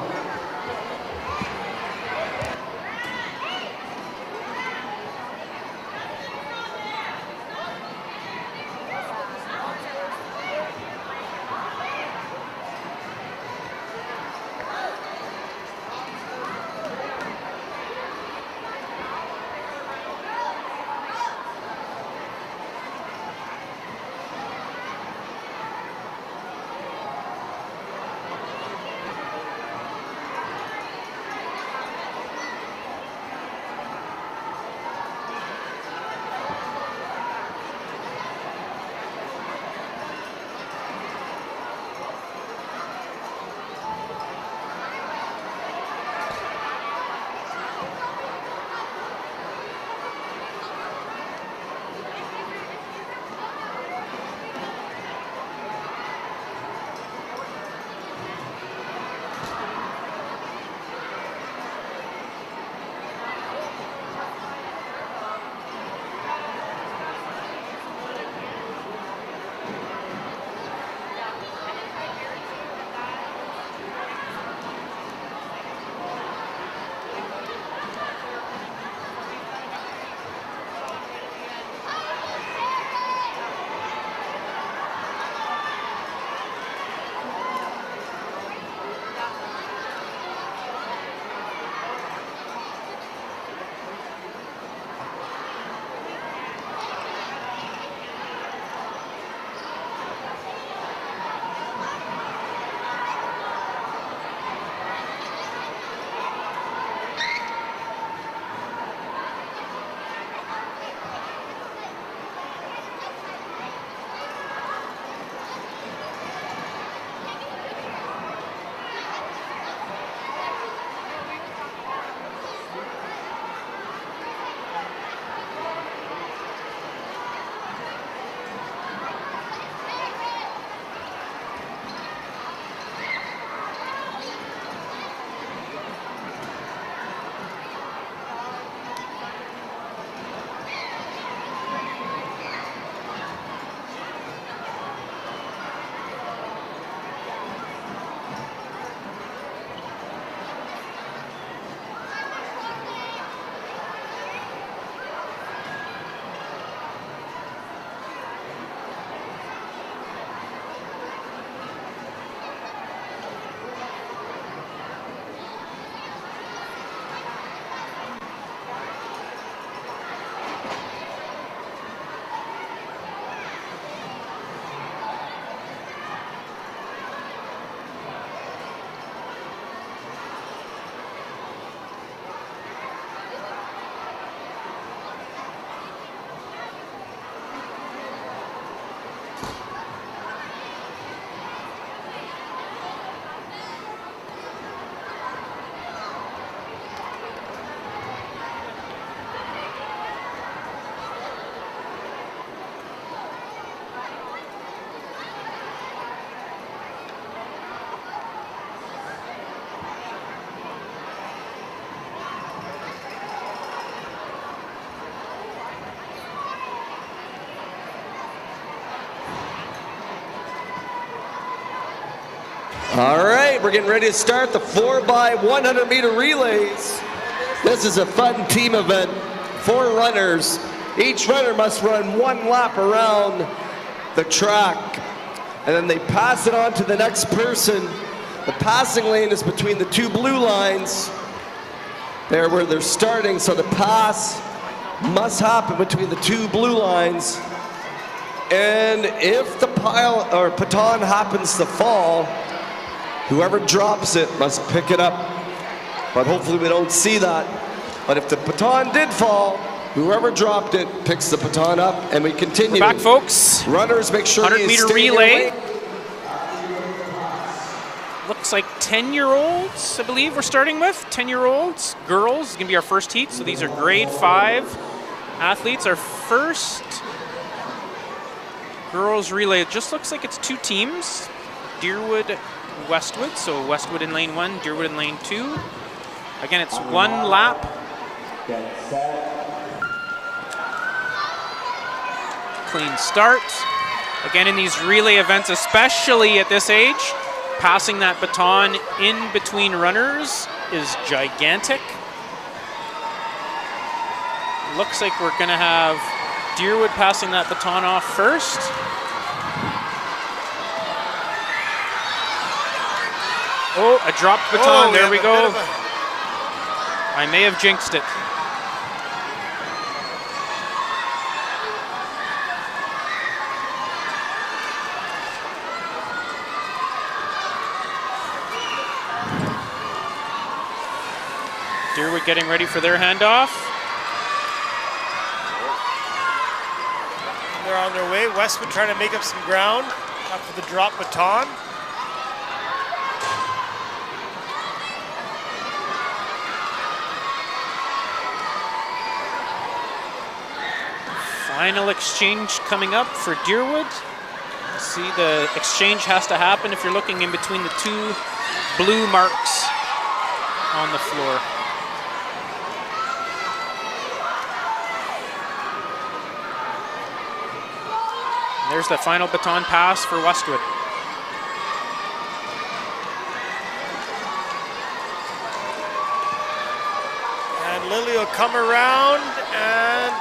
All right, we're getting ready to start the 4x100 meter relays. This is a fun team event. 4 runners. Each runner must run 1 lap around the track, and then they pass it on to the next person. The passing lane is between the 2 blue lines. There where they're starting, so the pass must happen between the 2 blue lines. And if the pile or baton happens to fall, whoever drops it must pick it up. But hopefully we don't see that. But if the baton did fall, whoever dropped it picks the baton up, and we continue. We're back, folks. Runners, make sure 100 you meter stay in your relay. lane. Looks like 10-year-olds, I believe we're starting with. 10-year-olds, girls, is gonna be our first heat. So these are grade 5 athletes. Our first girls relay, it just looks like it's 2 teams. Deerwood, Westwood. So Westwood in lane 1, Deerwood in lane 2. Again, it's 1 lap. Clean start. Again, in these relay events, especially at this age, passing that baton in between runners is gigantic. Looks like we're gonna have Deerwood passing that baton off first. Oh, a dropped baton, there we go. I may have jinxed it. Deerwood getting ready for their handoff. They're on their way. Westwood trying to make up some ground after the drop baton. Final exchange coming up for Deerwood. See, the exchange has to happen if you're looking in between the 2 blue marks on the floor. There's the final baton pass for Westwood. And Lily will come around, and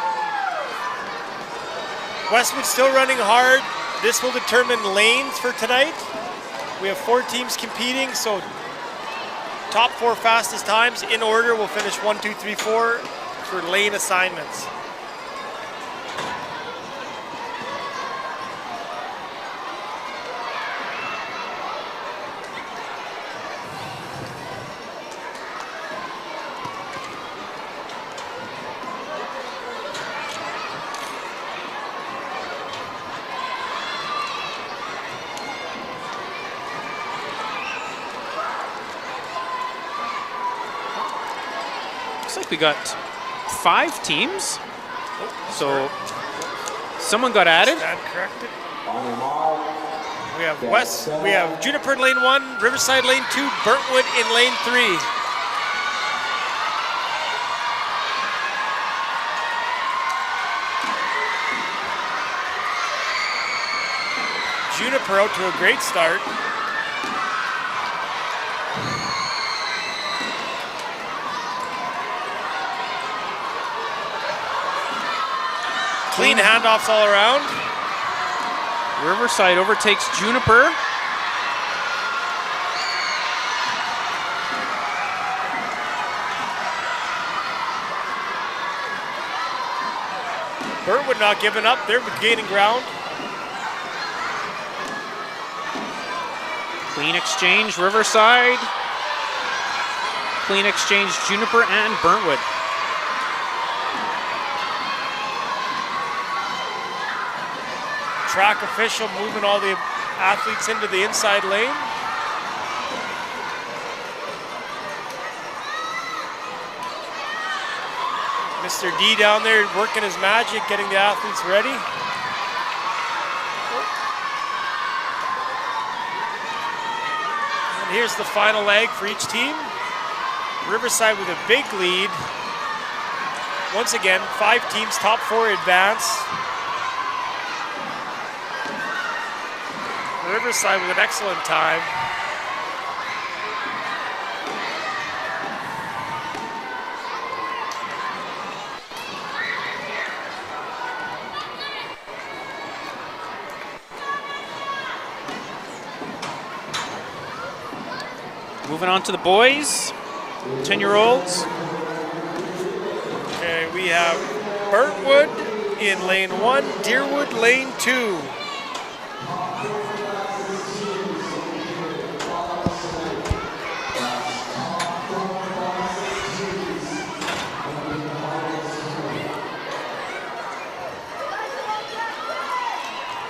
Westwood still running hard. This will determine lanes for tonight. We have 4 teams competing, so top 4 fastest times in order will finish 1, 2, 3, 4 for lane assignments. Looks like we got 5 teams. So someone got added. Stand corrected. We have Juniper in lane 1, Riverside lane 2, Burntwood in lane 3. Juniper out to a great start. Clean handoffs all around. Riverside overtakes Juniper. Burntwood not giving up. They're gaining ground. Clean exchange, Riverside. Clean exchange, Juniper and Burntwood. Track official moving all the athletes into the inside lane. Mr. D down there working his magic, getting the athletes ready. And here's the final leg for each team. Riverside with a big lead. Once again, 5 teams, top 4 advance. Riverside with an excellent time. Moving on to the boys, 10-year-olds. Okay, we have Burntwood in lane 1, Deerwood lane 2.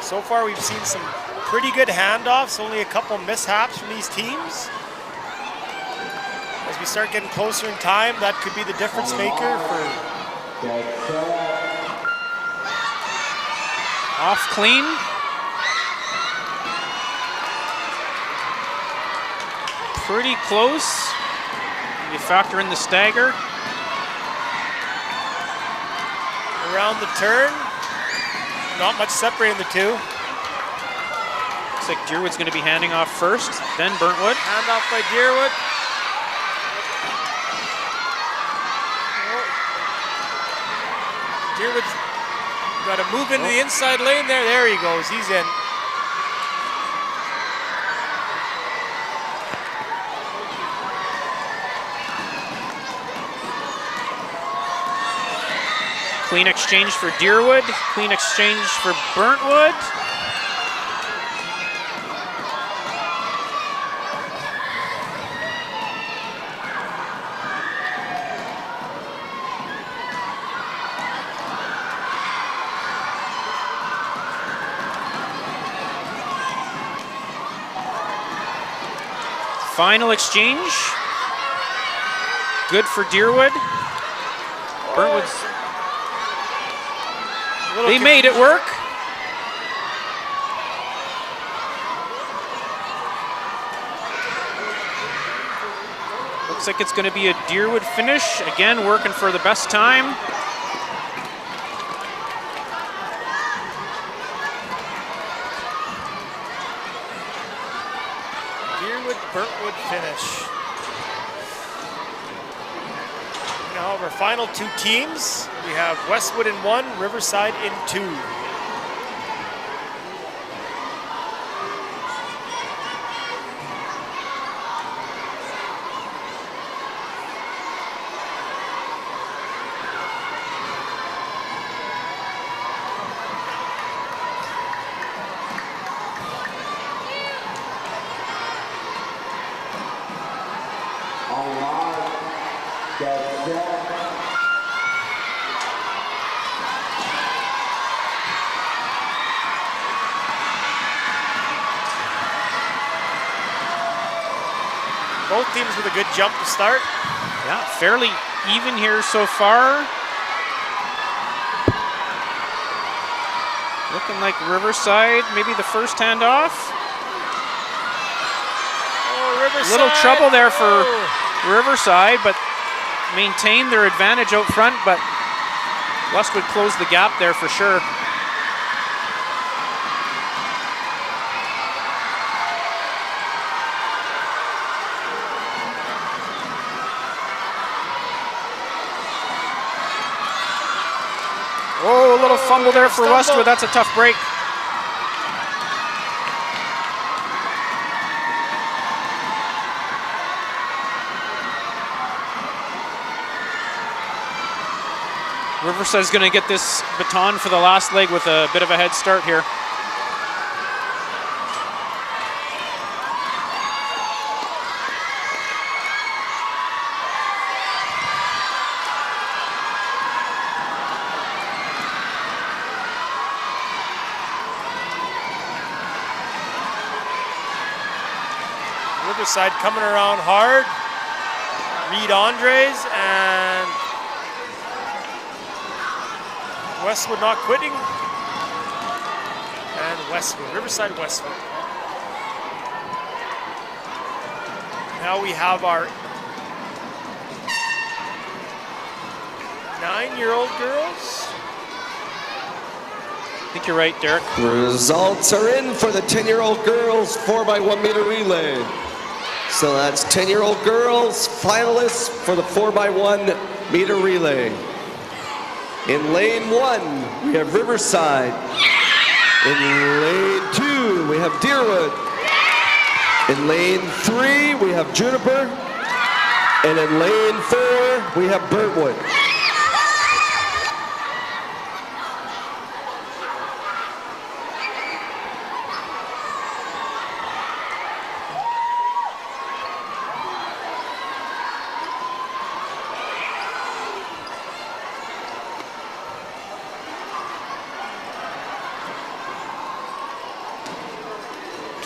So far we've seen some pretty good handoffs, only a couple mishaps from these teams. As we start getting closer in time, that could be the difference maker for Off clean. Pretty close. You factor in the stagger. around the turn. Not much separating the two. Looks like Deerwood's going to be handing off first, then Burntwood. Hand off by Deerwood. Deerwood's got to move into the inside lane there. There he goes. He's in. Clean exchange for Deerwood. Clean exchange for Burntwood. Final exchange. Good for Deerwood. Burntwood's. They made it work. Looks like it's going to be a Deerwood finish. Again, working for the best time. Burntwood finish. Now our final two teams, we have Westwood in 1, Riverside in 2. Both teams with a good jump to start. Yeah, fairly even here so far. Looking like Riverside, maybe the first handoff. Oh, Riverside. A little trouble there for Riverside, but maintain their advantage out front, but Westwood closed the gap there for sure. Oh, a little fumble there for Westwood. That's a tough break. Riverside's going to get this baton for the last leg with a bit of a head start here. Riverside coming around hard. Reed Andres and Westwood not quitting. And Westwood, Riverside Westwood. Now we have our 9-year-old girls. I think you're right, Derek. Results are in for the 10-year-old girls 4x1 meter relay. So that's 10-year-old girls finalists for the 4x1 meter relay. In lane 1, we have Riverside. In lane 2, we have Deerwood. In lane 3, we have Juniper. And in lane 4, we have Burntwood.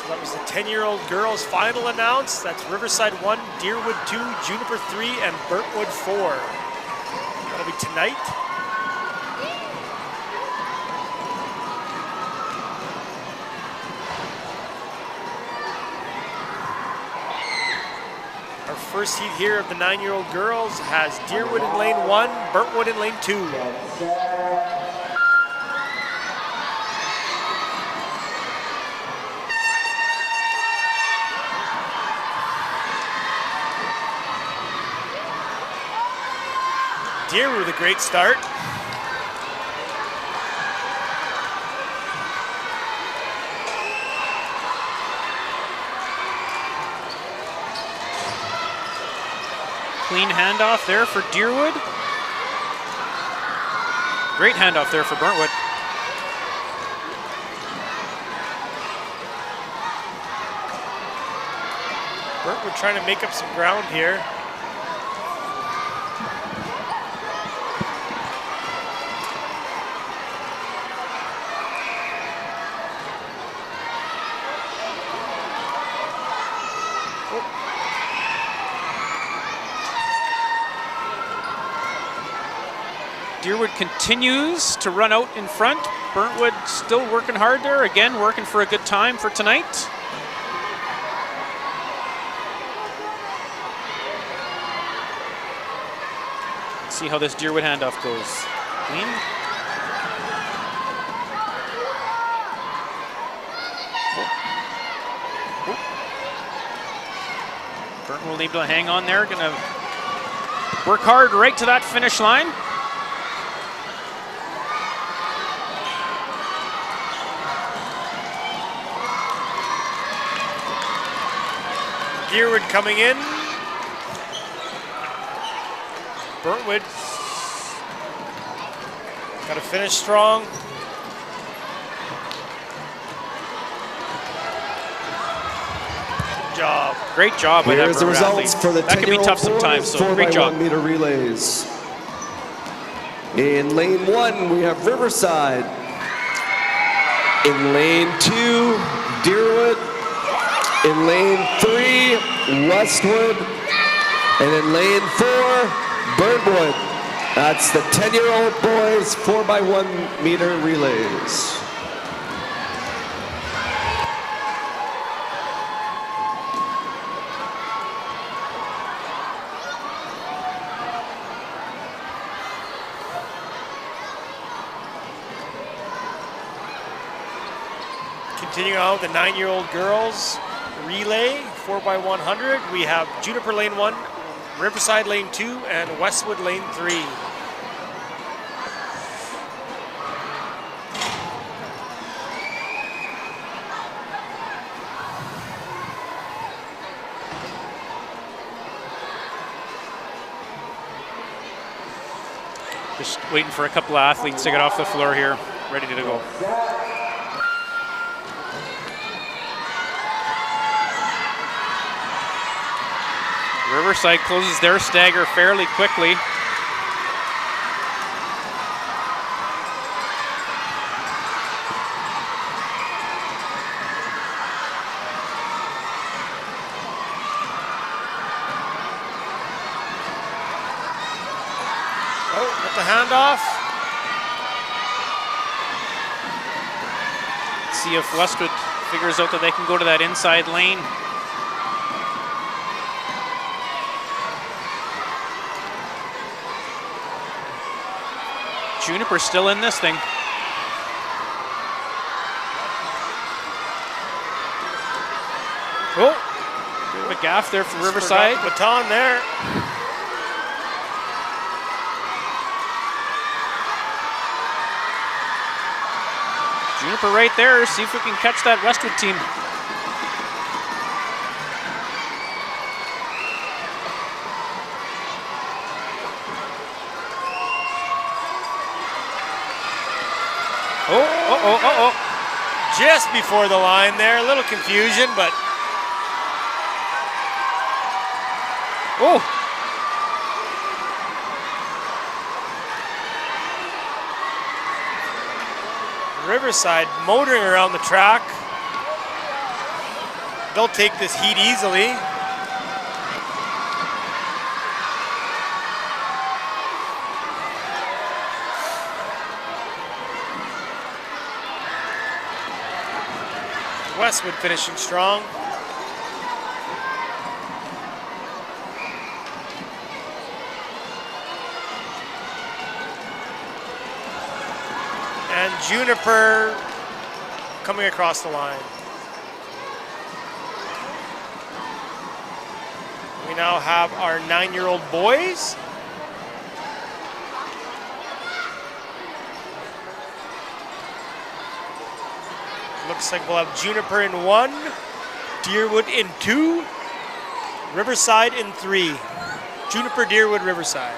That was the 10-year-old girls final announced. That's Riverside 1, Deerwood 2, Juniper 3, and Burntwood 4. That'll be tonight. Our first heat here of the 9-year-old girls has Deerwood in lane 1, Burntwood in lane 2. Deerwood with a great start. Clean handoff there for Deerwood. Great handoff there for Burntwood. Burntwood trying to make up some ground here. Deerwood continues to run out in front. Burntwood still working hard there. Again, working for a good time for tonight. Let's see how this Deerwood handoff goes. Clean. Burntwood able to hang on there. Gonna work hard right to that finish line. Deerwood coming in. Burntwood got to finish strong. Good job. Great job by that Here's the Burntwood results athlete. for the That can be 10-year-old tough sometimes, so great job. 4x1 meter relays. In lane 1, we have Riverside. In lane 2, Deerwood. In lane 3, Westwood. And in lane 4, Burntwood. That's the 10-year-old boys 4x1 meter relays. Continuing on with the 9-year-old girls relay 4x100. We have Juniper lane 1, Riverside lane 2, and Westwood lane 3. Just waiting for a couple of athletes to get off the floor here, ready to go. Riverside closes their stagger fairly quickly. Oh, with the handoff. See if Westwood figures out that they can go to that inside lane. Juniper still in this thing. Oh, bit of a gaff there for Riverside. Baton there. Juniper right there. See if we can catch that Westwood team. Just before the line there, a little confusion, but Riverside motoring around the track. They'll take this heat easily. Westwood finishing strong. And Juniper coming across the line. We now have our 9-year-old boys. Looks like we'll have Juniper in 1, Deerwood in 2, Riverside in 3. Juniper, Deerwood, Riverside.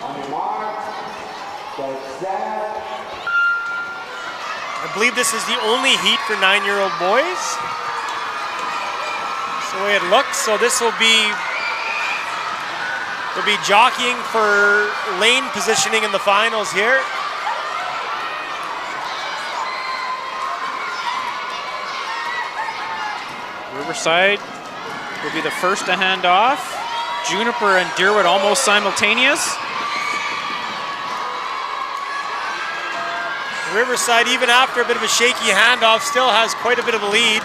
On your mark, get set. I believe this is the only heat for 9-year-old boys. That's the way it looks. So this will be, they'll be jockeying for lane positioning in the finals here. Riverside will be the first to hand off. Juniper and Deerwood almost simultaneous. Riverside, even after a bit of a shaky handoff, still has quite a bit of a lead.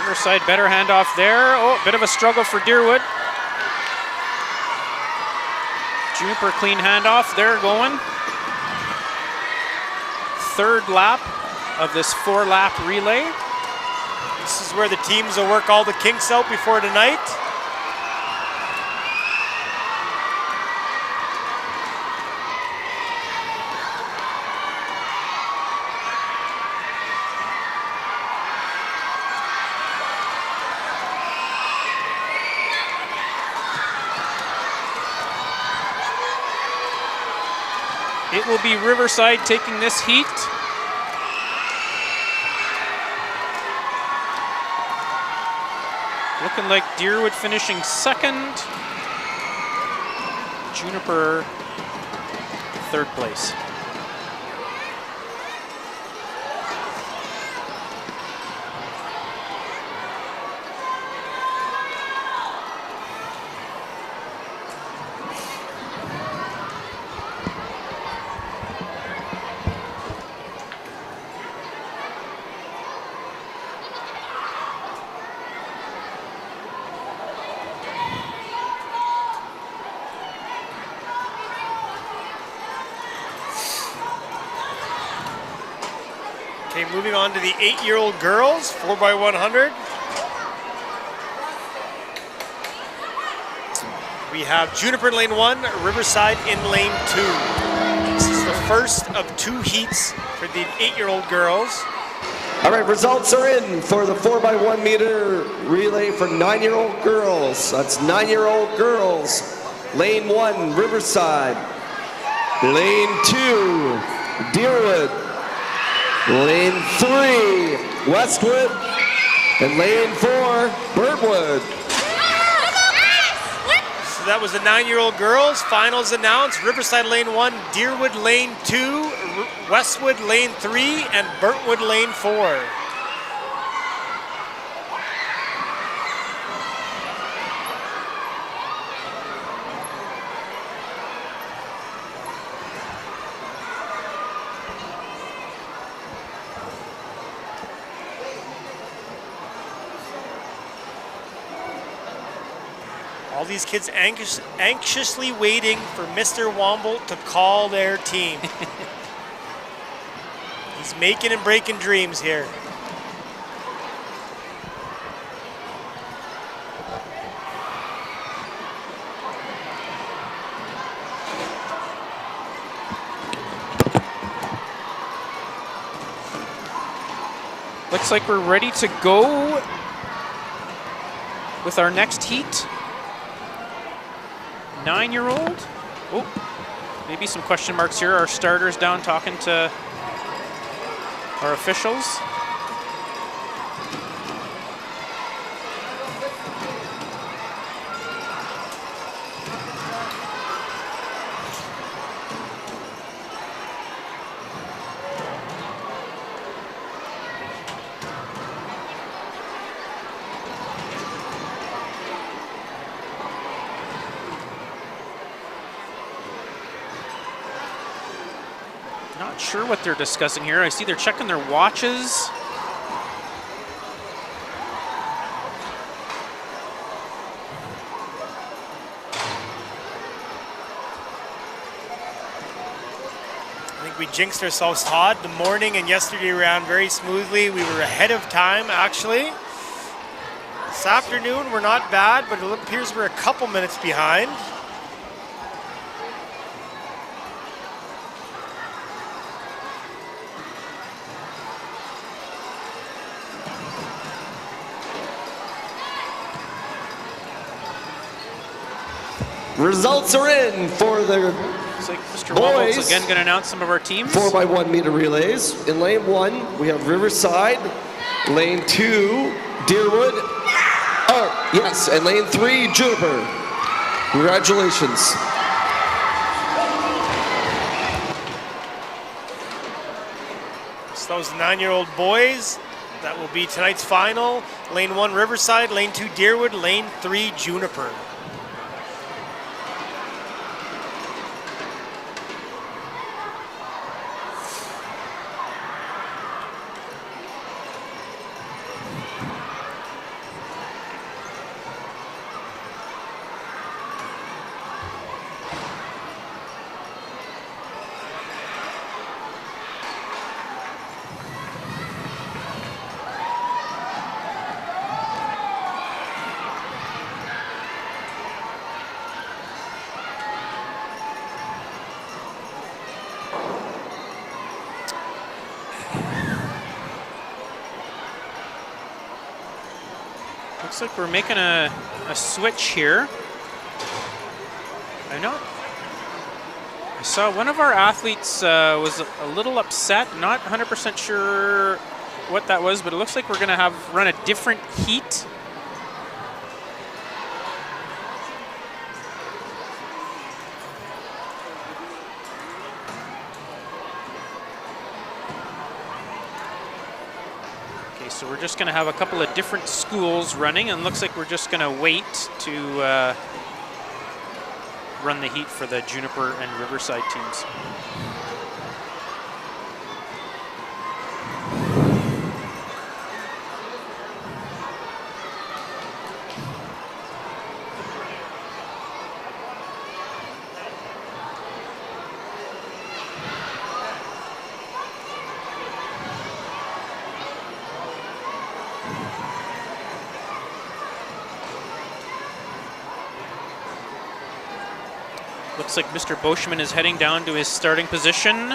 Riverside better handoff there. Oh, bit of a struggle for Deerwood. Juniper clean handoff. They're going. Third lap of this 4-lap relay. This is where the teams will work all the kinks out before tonight. It will be Riverside taking this heat. Looking like Deerwood finishing second. Juniper, third place. Okay, moving on to the 8-year-old girls, 4x100. We have Juniper in lane 1, Riverside in lane 2. This is the first of 2 heats for the 8-year-old girls. All right, results are in for the 4x1 meter relay for 9-year-old girls. That's 9-year-old girls. Lane 1, Riverside. Lane 2, Deerwood. Lane 3, Westwood. And lane 4, Burntwood. So that was the 9-year-old girls. Finals announced. Riverside lane 1, Deerwood lane 2, Westwood lane 3, and Burntwood lane 4. All these kids anxiously waiting for Mr. Womble to call their team. He's He's making and breaking dreams here. Looks like we're ready to go with our next heat. 9-year-old. Oh, maybe some question marks here. Our starters down talking to our officials. Not sure what they're discussing here. I see they're checking their watches. I think we jinxed ourselves, Todd. The morning and yesterday ran very smoothly. We were ahead of time, actually. This afternoon, we're not bad, but it appears we're a couple minutes behind. Results are in for the Looks like Mr. boys. Wobbles again going to announce some of our teams. 4x1 meter relays. In lane 1, we have Riverside. Lane 2, Deerwood. Oh, yes, and lane 3, Juniper. Congratulations. So those 9-year-old boys, that will be tonight's final. Lane 1, Riverside. Lane 2, Deerwood. Lane 3, Juniper. Looks like we're making a switch here. I saw one of our athletes was a little upset, not 100% sure what that was, but it looks like we're going to run a different heat. So we're just going to have a couple of different schools running, and looks like we're just going to wait to run the heat for the Juniper and Riverside teams. Looks like Mr. Boschman is heading down to his starting position.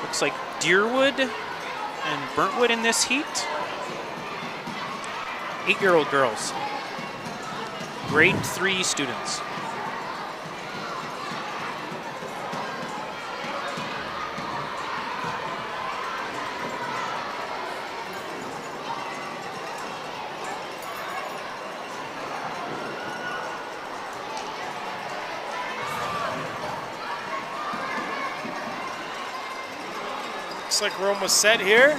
Looks like Deerwood and Burntwood in this heat. 8-year-old girls. Grade 3 students. Looks like we're almost set here.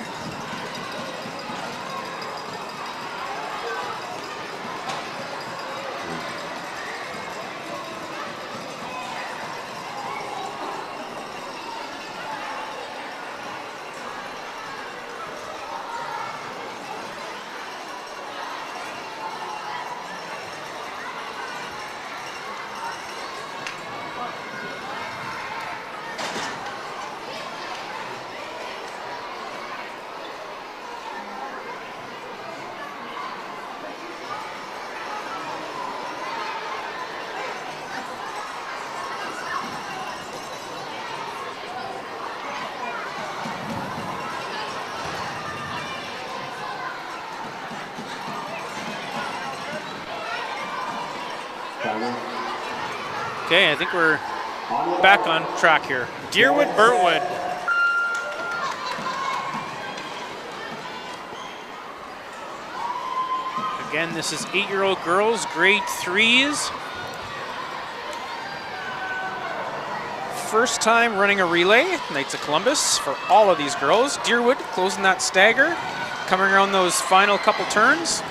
Okay, I think we're back on track here. Deerwood, Burntwood. Again, this is 8-year-old girls, grade 3s. First time running a relay, Knights of Columbus, for all of these girls. Deerwood closing that stagger, coming around those final couple turns.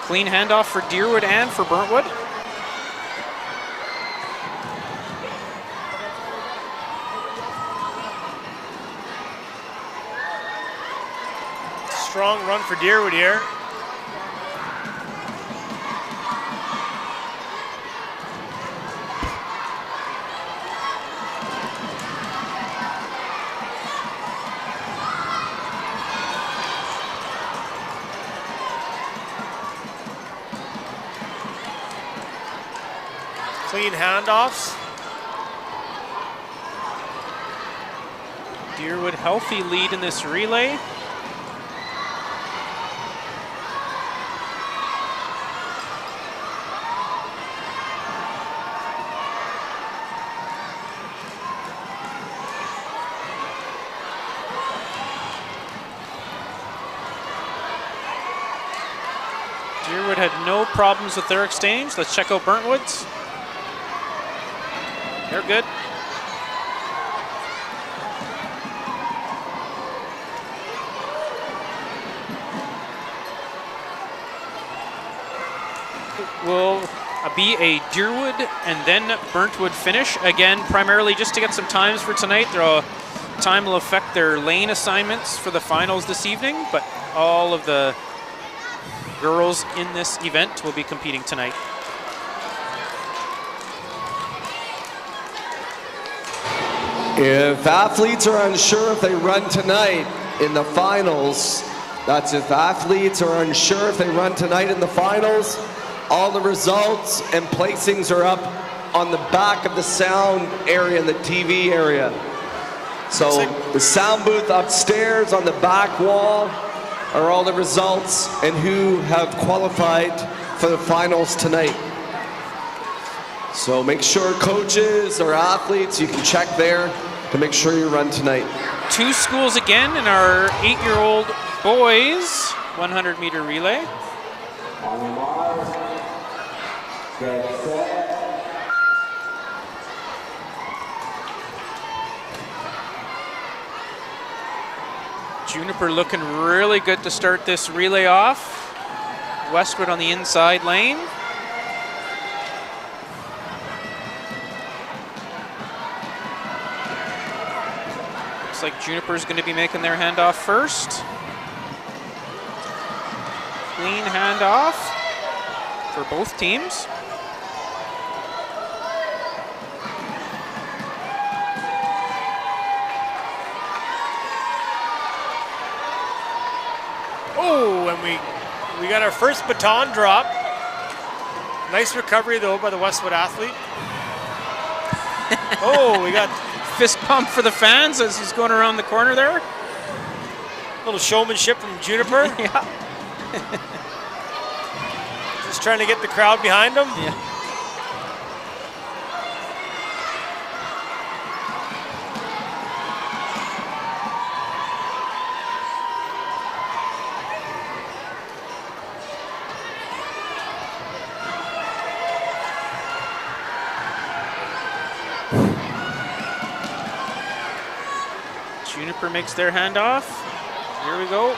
Clean handoff for Deerwood and for Burntwood. Strong run for Deerwood here. Clean handoffs. Deerwood healthy lead in this relay. Deerwood had no problems with their exchange. Let's check out Burntwood's. They're good. It will be a Deerwood and then Burntwood finish. Again, primarily just to get some times for tonight. Their time will affect their lane assignments for the finals this evening, but all of the girls in this event will be competing tonight. If athletes are unsure if they run tonight in the finals, that's if athletes are unsure if they run tonight in the finals, all the results and placings are up on the back of the sound area and the TV area. So the sound booth upstairs on the back wall are all the results and who have qualified for the finals tonight. So make sure coaches or athletes, you can check there to make sure you run tonight. Two schools again in our 8-year-old boys 100-meter relay. On your mark, get set. Juniper looking really good to start this relay off. Westwood on the inside lane. Looks like Juniper's going to be making their handoff first. Clean handoff for both teams. Oh, and we got our first baton drop. Nice recovery though by the Westwood athlete. Oh, we got Fist pump for the fans as he's going around the corner there. a little showmanship from Juniper. Yeah. Just trying to get the crowd behind him. Yeah. Juniper makes their handoff. Here we go.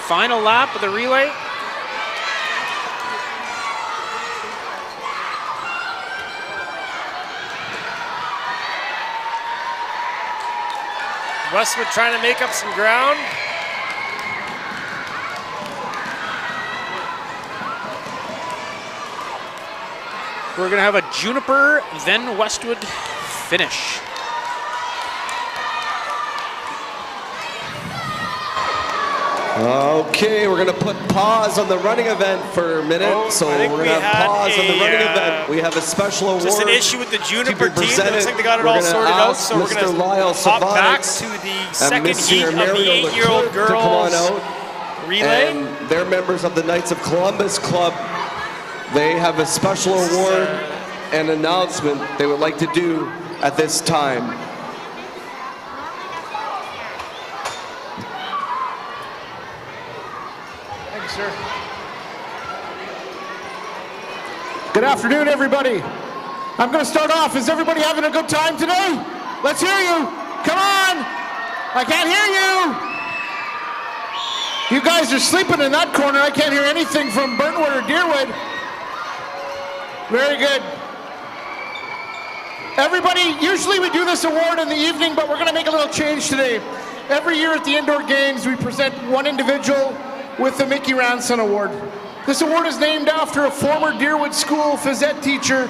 Final lap of the relay. Westwood trying to make up some ground. We're going to have a Juniper, then Westwood finish. Okay, we're gonna put pause on the running event for a minute. Oh, So I think we're we gonna have had pause on the running a, event. We have a special award. Just an issue with the Juniper to be team. It looks presented. like they got it We're all gonna sorted out. ask So we're Mr. going to Lyle hop back Savonics to the and second Mr. heat of the Mario 8-year-old Leclerc to come on girls. out. relay. And they're members of the Knights of Columbus Club. They have a special award and announcement they would like to do at this time. Thank you, sir. Good afternoon, everybody. I'm going to start off. Is everybody having a good time today? Let's hear you. Come on. I can't hear you. You guys are sleeping in that corner. I can't hear anything from Burntwood or Deerwood. Very good. Everybody, usually we do this award in the evening, but we're going to make a little change today. Every year at the indoor games, we present one individual with the Mickey Ransom Award. This award is named after a former Deerwood School phys ed teacher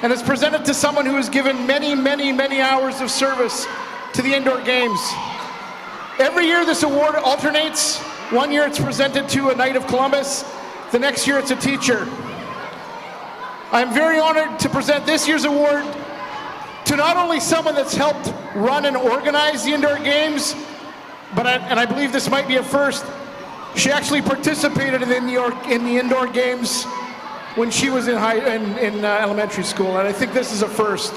and is presented to someone who has given many, many, many hours of service to the indoor games. Every year this award alternates. One year it's presented to a Knight of Columbus. The next year it's a teacher. I am very honored to present this year's award to not only someone that's helped run and organize the indoor games, but I believe this might be a first. She actually participated in the indoor games when she was in elementary school, and I think this is a first.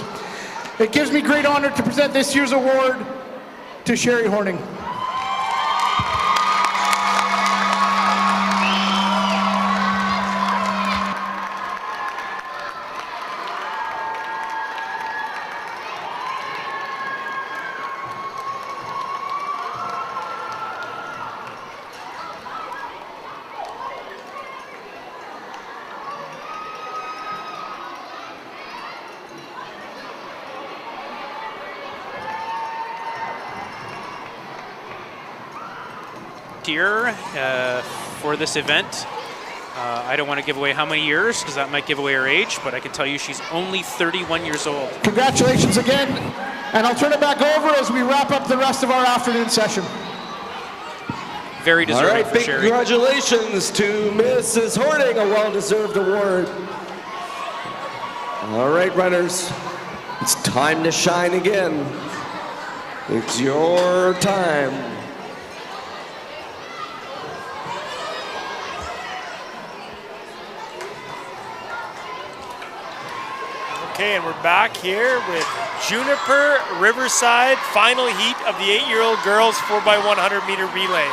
It gives me great honor to present this year's award to Sherry Horning. Here for this event. I don't want to give away how many years because that might give away her age, but I can tell you she's only 31 years old. Congratulations again, and I'll turn it back over as we wrap up the rest of our afternoon session. Very deserving. All right, for big Sherry. congratulations to Mrs. Horning, a well-deserved award. All right, runners, it's time to shine again. It's your time. Okay, and we're back here with Juniper Riverside, final heat of the 8-year-old girls 4x100 meter relay.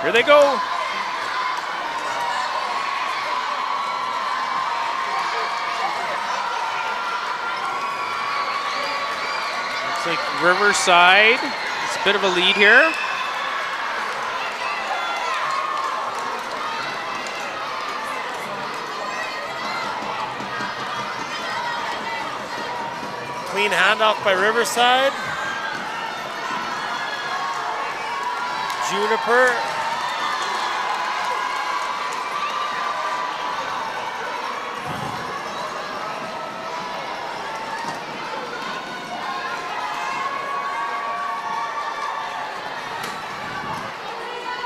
Here they go. Looks like Riverside. It's a bit of a lead here. Clean handoff by Riverside. Juniper.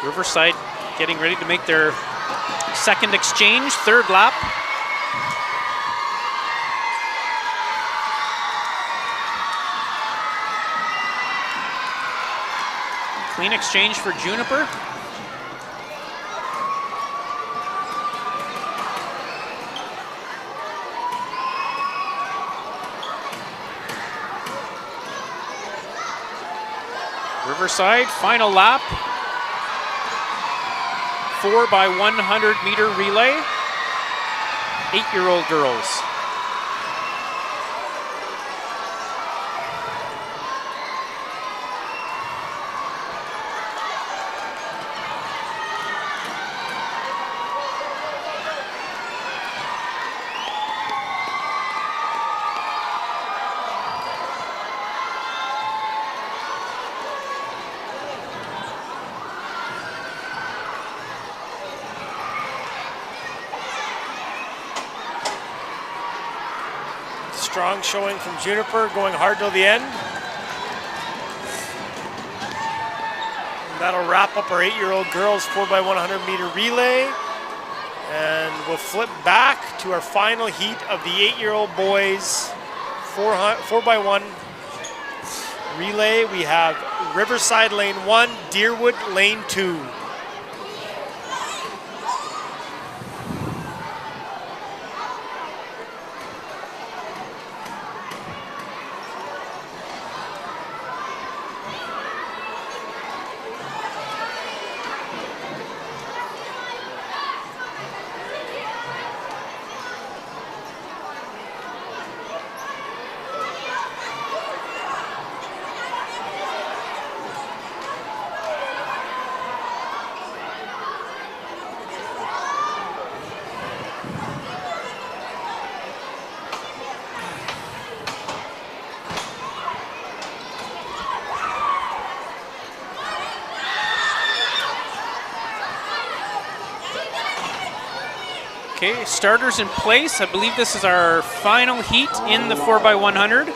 Riverside getting ready to make their second exchange, third lap. Clean exchange for Juniper. Riverside, final lap. 4x100 meter relay. 8-year-old girls. Strong showing from Juniper, going hard till the end. That'll wrap up our 8-year-old girls 4x100 meter relay. And we'll flip back to our final heat of the 8-year-old boys 4x1 relay. We have Riverside lane 1, Deerwood lane 2. Okay, starters in place. I believe this is our final heat in the 4x100.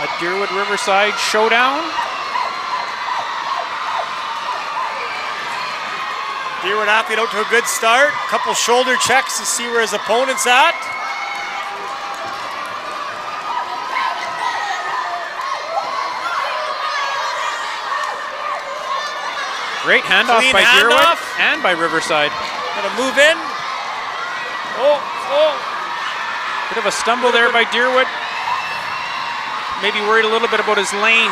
A Deerwood Riverside showdown. Deerwood athlete out to a good start. Couple shoulder checks to see where his opponent's at. Great handoff Clean by handoff. Deerwood and by Riverside. Gonna move in. Oh. Bit of a stumble there by Deerwood. Maybe worried a little bit about his lane.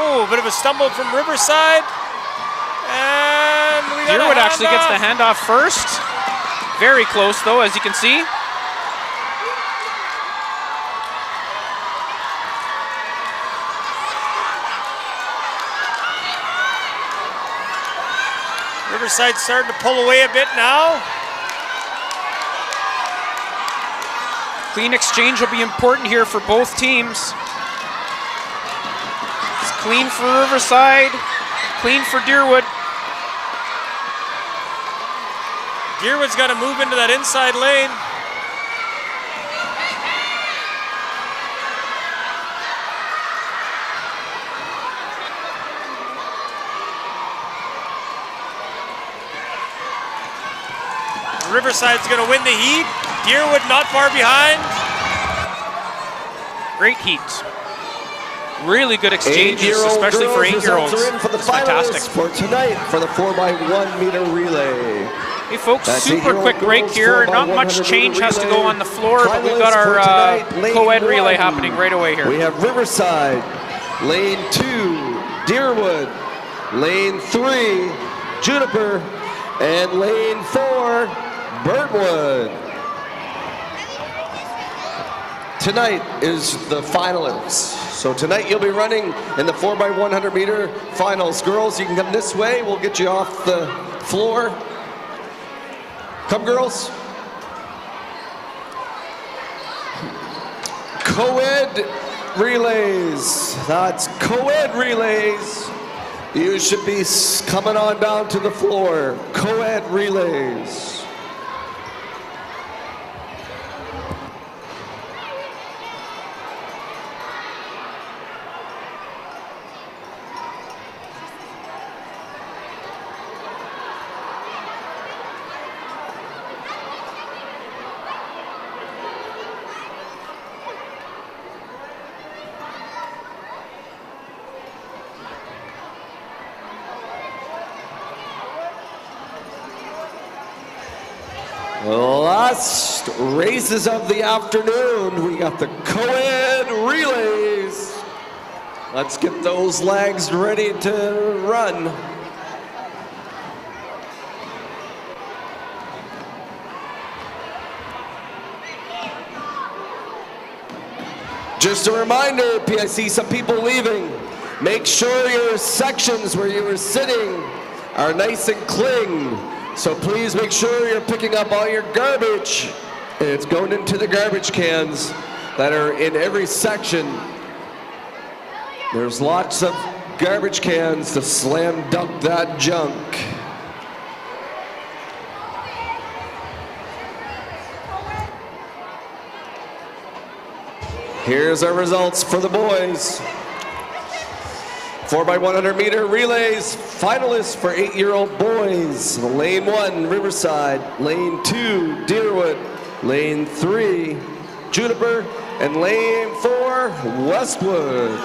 Oh, a bit of a stumble from Riverside. And we got Deerwood a actually gets the handoff. handoff first. Very close though, as you can see. Riverside starting to pull away a bit now. Clean exchange will be important here for both teams. It's clean for Riverside, clean for Deerwood. Deerwood's got to move into that inside lane. Riverside's going to win the heat. Deerwood not far behind. Great heat. Really good exchanges, especially for 8-year-olds. Results are in for the It's fantastic. finalists for tonight for the 4x1 meter relay. Hey folks, That's super 8-year-old quick break girls, here. 4x100 Not much change has to go relay. on the floor, but we've got Finalists for our tonight, lane co-ed relay 1. happening right away here. We have Riverside, lane 2, Deerwood, lane 3, Juniper, and lane 4, Burntwood. Tonight is the finalists. So tonight you'll be running in the 4x100 meter finals. Girls, you can come this way. We'll get you off the floor. Come, girls. Co-ed relays. That's co-ed relays. You should be coming on down to the floor. Co-ed relays. Last races of the afternoon, we got the co-ed relays. Let's get those legs ready to run. Just a reminder, I see some people leaving. Make sure your sections where you were sitting are nice and clean. So please make sure you're picking up all your garbage. And it's going into the garbage cans that are in every section. There's lots of garbage cans to slam dunk that junk. Here's our results for the boys. 4x100 meter relays, finalists for 8-year-old boys. Lane 1, Riverside. Lane 2, Deerwood. Lane 3, Juniper. And lane 4, Westwood.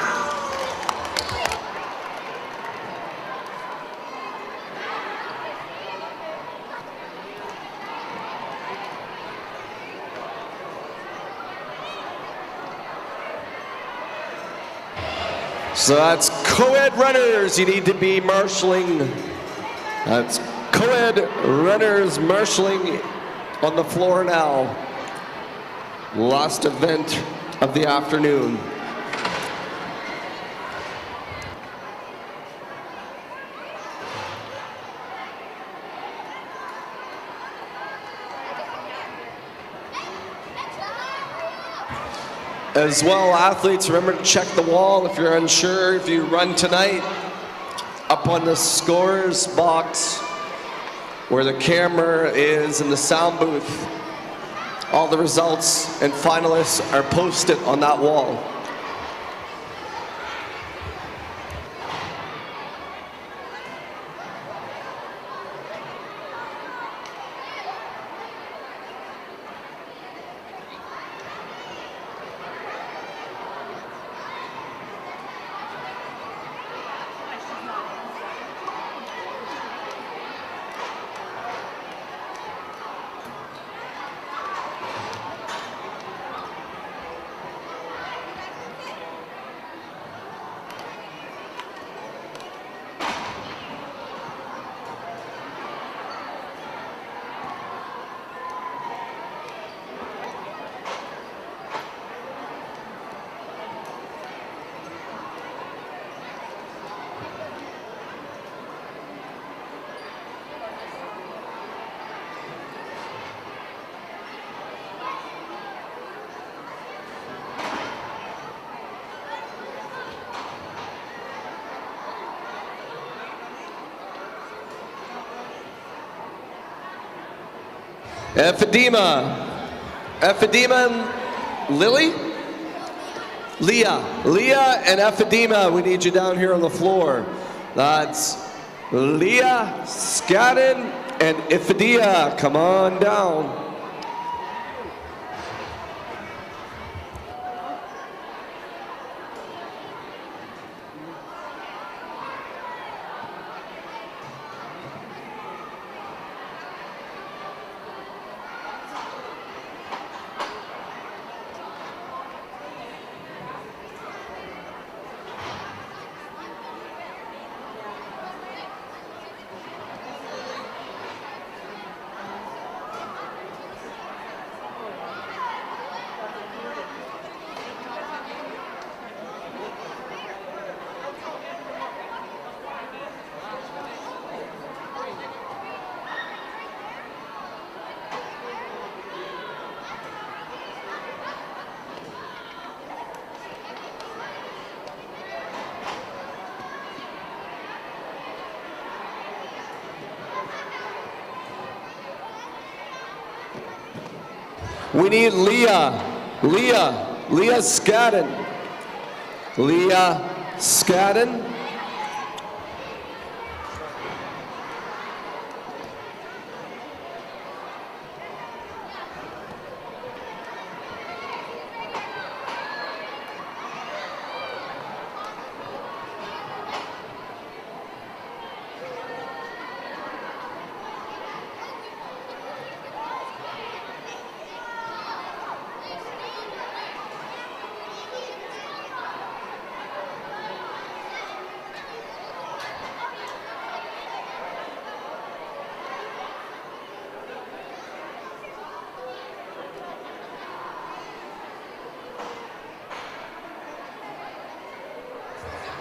So that's co-ed runners. You need to be marshaling. That's co-ed runners marshaling on the floor now. Last event of the afternoon. As well, athletes, remember to check the wall if you're unsure. If you run tonight, up on the scores box where the camera is in the sound booth, all the results and finalists are posted on that wall. Ephedima and Lily? Leah and Ephedima, we need you down here on the floor. That's Leah, Skadden, and Ephedima. Come on down. We need Leah Skadden. Leah Skadden.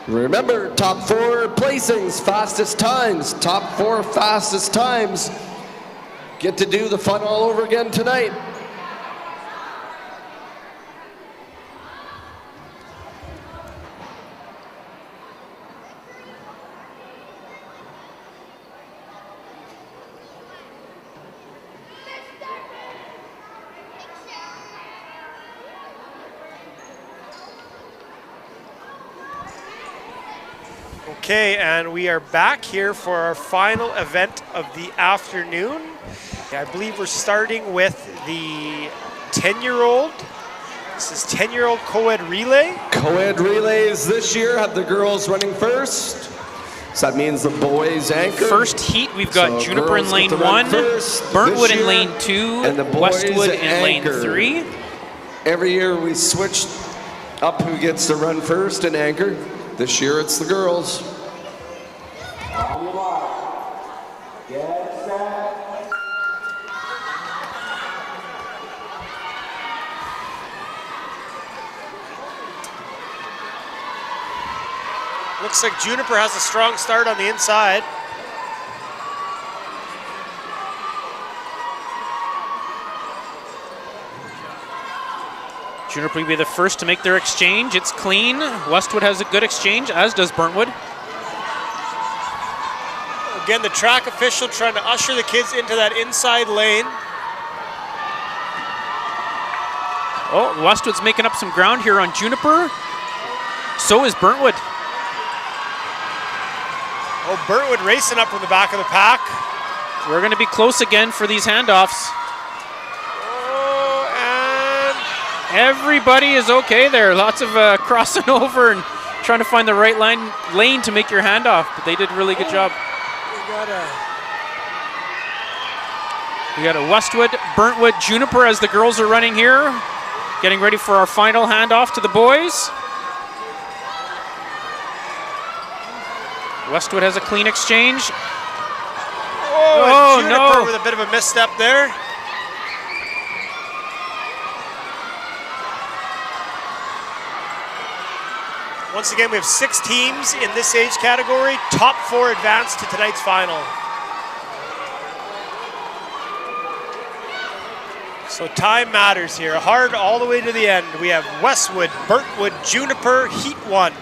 Remember, top 4 placings, fastest times. Top 4 fastest times get to do the fun all over again tonight. Okay, and we are back here for our final event of the afternoon. I believe we're starting with the 10-year-old. This is 10-year-old co-ed relay. Co-ed relays this year have the girls running first. So that means the boys anchor. First heat, we've got So Juniper in girls lane get to run 1, first Burntwood this in year, lane 2, and the boys Westwood in lane anchor. 3. Every year we switch up who gets to run first and anchor. This year it's the girls. On your mark. Get set. Looks like Juniper has a strong start on the inside. Juniper will be the first to make their exchange. It's clean. Westwood has a good exchange, as does Burntwood. Again, the track official trying to usher the kids into that inside lane. Oh, Westwood's making up some ground here on Juniper. So is Burntwood. Oh, Burntwood racing up from the back of the pack. We're going to be close again for these handoffs. Oh, and Everybody is okay there. Lots of crossing over and trying to find the right lane to make your handoff, but they did a really good job. We got a Westwood, Burntwood, Juniper as the girls are running here. Getting ready for our final handoff to the boys. Westwood has a clean exchange. oh, and Juniper no. with a bit of a misstep there. Once again, we have 6 teams in this age category. Top 4 advance to tonight's final. So time matters here. Hard all the way to the end. We have Westwood, Burntwood, Juniper, Heat 1.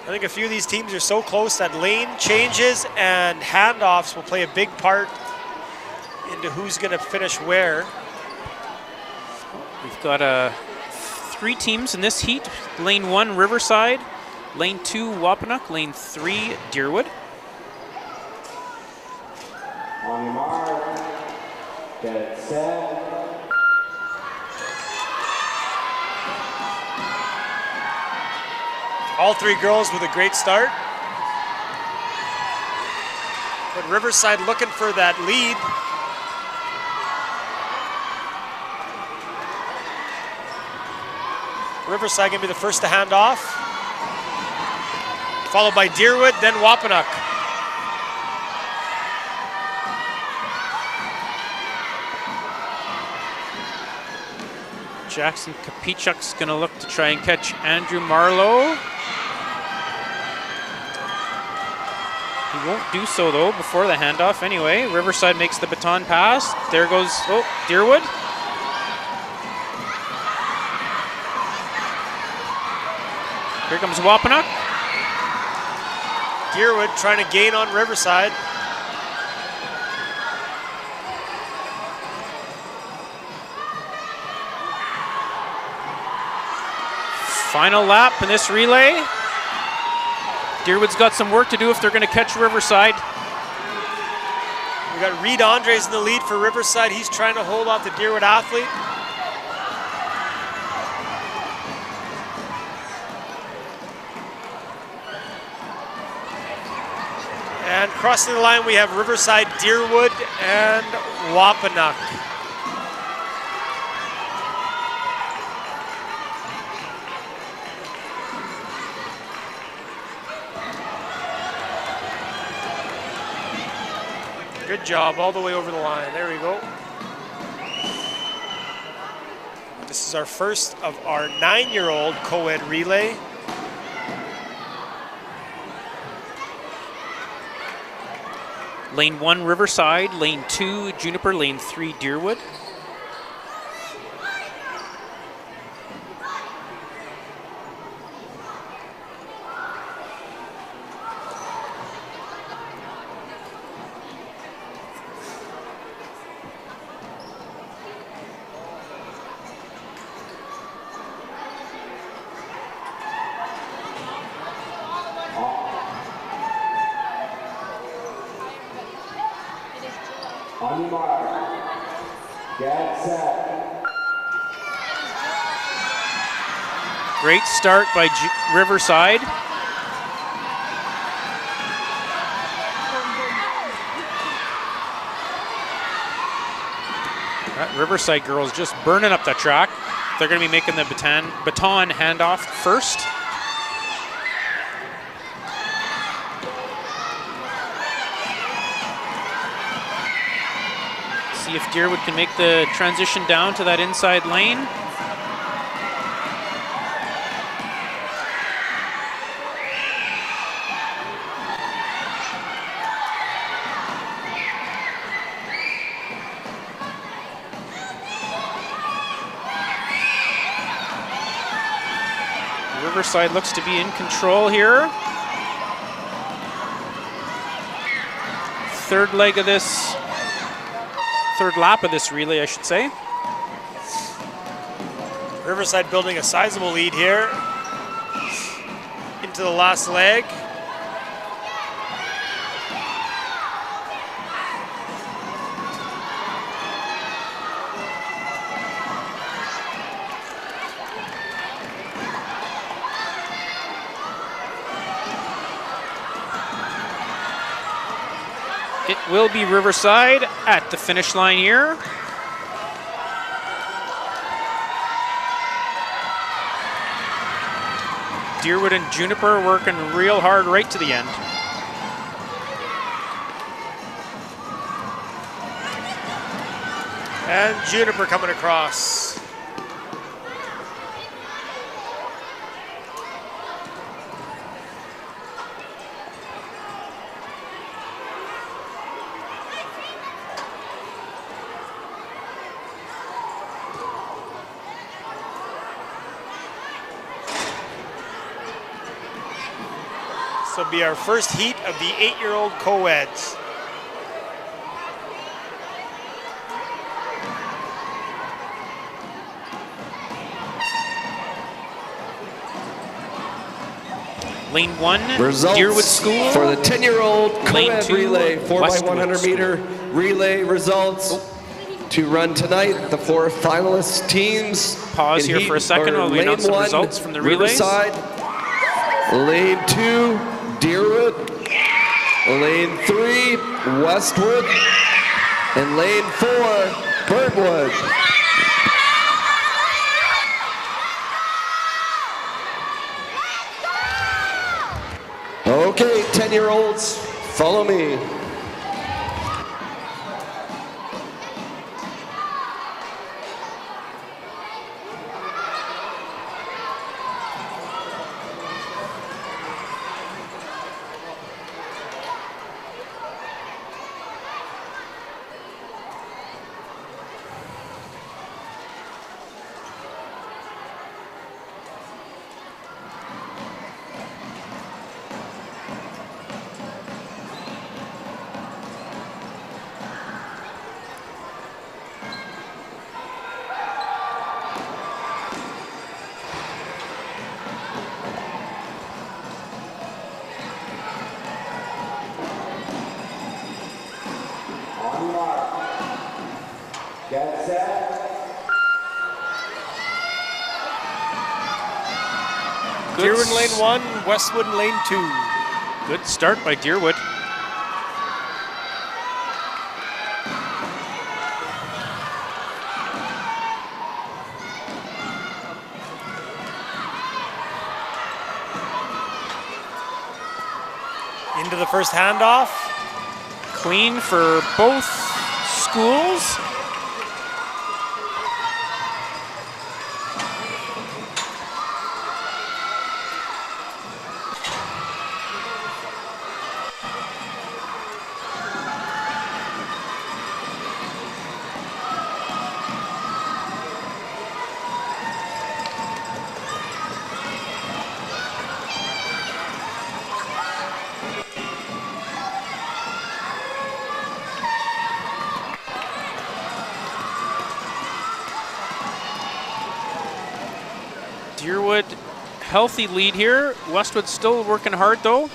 I think a few of these teams are so close that lane changes and handoffs will play a big part into who's going to finish where. We've got 3 teams in this heat. Lane 1, Riverside. Lane 2, Wapanuck. Lane 3, Deerwood. On your mark. Get set. All 3 girls with a great start. But Riverside looking for that lead. Riverside gonna be the first to hand off. Followed by Deerwood, then Wapanuck. Jackson Kapichuk's gonna look to try and catch Andrew Marlowe. He won't do so though before the handoff anyway. Riverside makes the baton pass. There goes, Deerwood. Here comes Wapanuck. Deerwood trying to gain on Riverside. Final lap in this relay. Deerwood's got some work to do if they're going to catch Riverside. We got Reed Andres in the lead for Riverside. He's trying to hold off the Deerwood athlete. And crossing the line, we have Riverside, Deerwood, and Wapanuck. Good job, all the way over the line. There we go. This is our first of our 9-year-old co-ed relay. Lane 1, Riverside. Lane 2, Juniper. Lane 3, Deerwood. On your mark. Get set. Great start by Riverside. That Riverside girls just burning up the track. They're going to be making the baton handoff first. See if Deerwood can make the transition down to that inside lane. Riverside looks to be in control here. Third lap of this relay, I should say. Riverside building a sizable lead here into the last leg. It will be Riverside at the finish line here. Deerwood and Juniper working real hard right to the end. And Juniper coming across. This will be our first heat of the 8-year-old co-eds. Lane 1, Results Deerwood School. for the 10-year-old Lane co-ed 2, relay 4x100 Westwood meter relay results to run tonight. The 4 finalist teams. Pause in here for a second while we lane announce some 1, results from the relays. Riverside. Lane 2, Deerwood. Lane 3, Westwood. And lane 4, Burntwood. Okay, 10-year-olds, follow me. On your mark. Get set. Deerwood in lane 1, Westwood in lane 2. Good start by Deerwood. Into the first handoff. Clean for both schools. Deerwood, healthy lead here. Westwood still working hard though.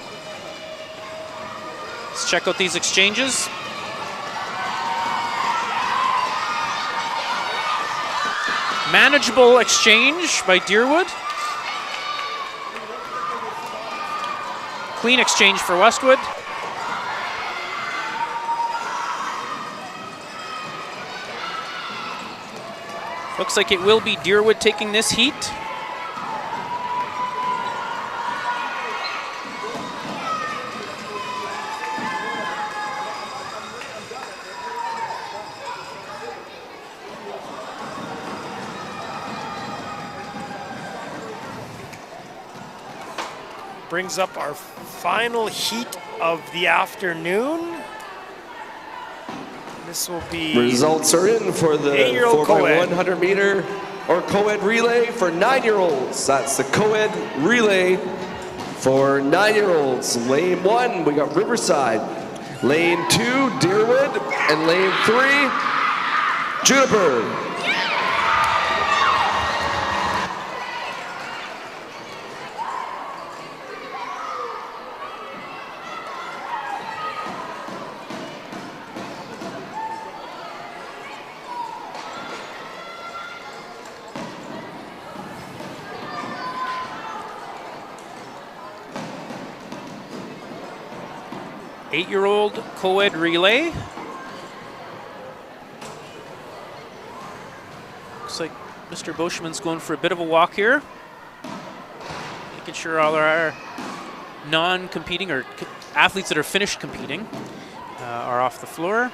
Let's check out these exchanges. Manageable exchange by Deerwood. Clean exchange for Westwood. Looks like it will be Deerwood taking this heat. Brings up our final heat of the afternoon. This will be Results are in for the 8-year-old 4x100 meter or co-ed relay for 9-year-olds. That's the co-ed relay for 9-year-olds. Lane 1, we got Riverside. Lane 2, Deerwood. And lane 3, Juniper. Eight-year-old co-ed relay. Looks like Mr. Boschman's going for a bit of a walk here. Making sure all our non-competing or athletes that are finished competing are off the floor.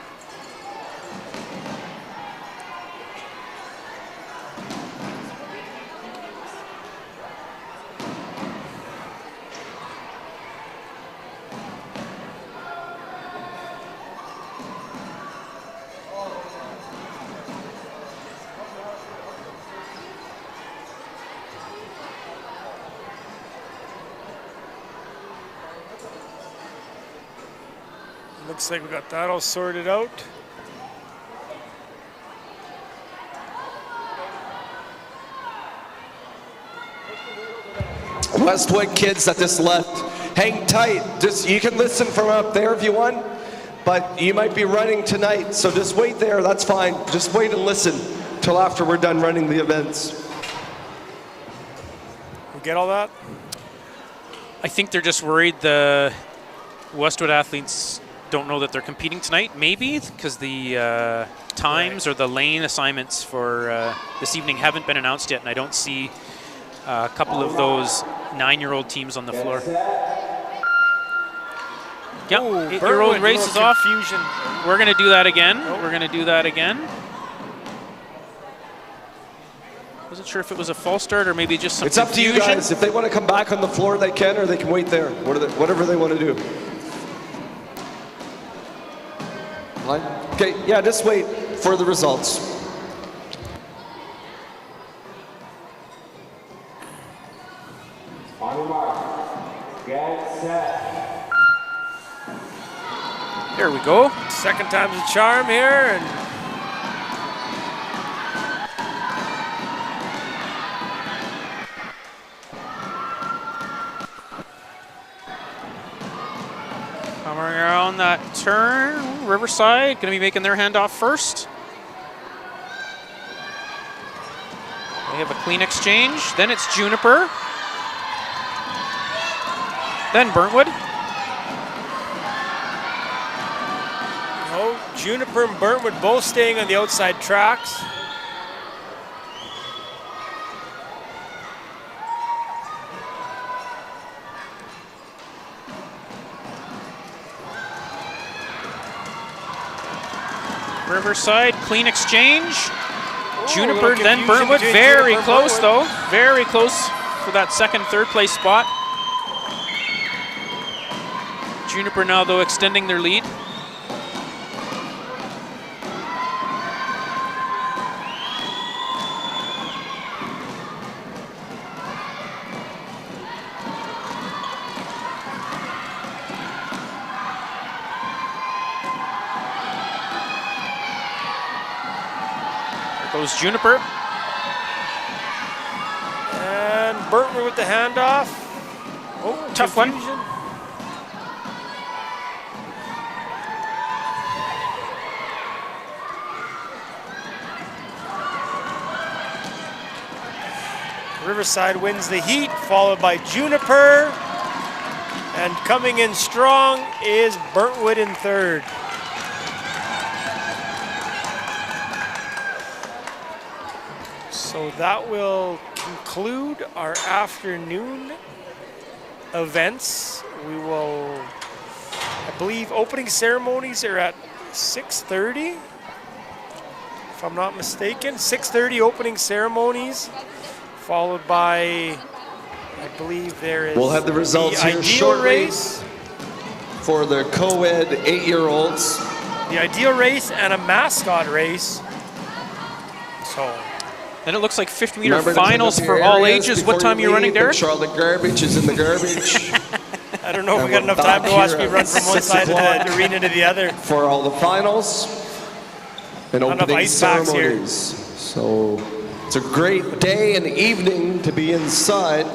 looks like we got that all sorted out. Westwood kids at this left, hang tight. Just you can listen from up there if you want, but you might be running tonight, so just wait there. That's fine. Just wait and listen till after we're done running the events. We get all that? I think they're just worried the Westwood athletes don't know that they're competing tonight, maybe, because the times or the lane assignments for this evening haven't been announced yet, and I don't see a couple of those 9-year-old teams on the floor. Yep, 8-year-old race is off. Confusion. We're going to do that again. We're going to do that again. Wasn't sure if it was a false start or maybe just some It's up confusion. to you guys. If they want to come back on the floor, they can, or they can wait there. Whatever they want to do. Okay, yeah, just wait for the results. On your mark, get set. There we go. Second time's a charm here, and coming around that turn. Riverside going to be making their handoff first. They have a clean exchange. Then it's Juniper. Then Burntwood. no, Juniper and Burntwood both staying on the outside tracks. Riverside, clean exchange. Juniper, little then confusion Burntwood. between Very Juniper and close, Burntwood. though. Very close for that second, third place spot. Juniper now, though, extending their lead. Goes Juniper. And Burntwood with the handoff. Oh, Tough one. confusion. Riverside wins the heat, followed by Juniper. And coming in strong is Burntwood in third. So that will conclude our afternoon events. We will, I believe, opening ceremonies are at 6:30, if I'm not mistaken. 6:30 opening ceremonies, followed by, I believe there is We'll have the results here ideal shortly race, for the co-ed 8-year-olds. the ideal race, and a mascot race. So Then it looks like 50-meter Remember to clean finals up for your all areas ages. What before time are you running, leave. Make Derek? sure all the garbage is in the garbage. I don't know if And we got we're enough time back to watch here me at run from one 6 side of o'clock. the arena to the other. For all the finals and Not enough opening ice packs here. ceremonies. So it's a great day and evening to be inside.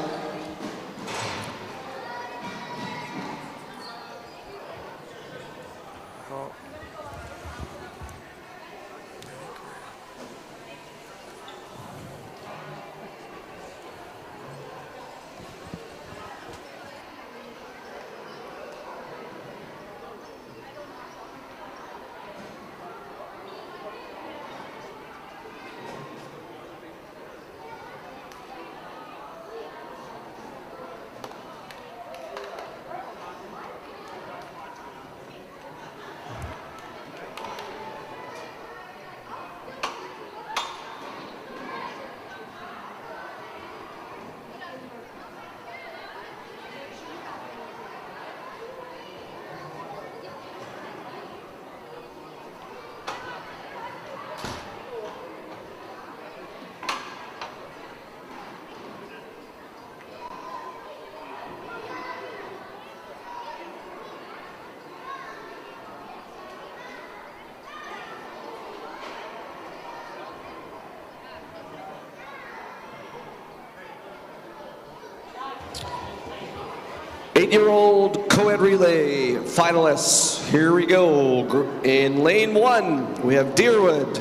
Eight-year-old co-ed relay finalists. Here we go. In lane 1, we have Deerwood.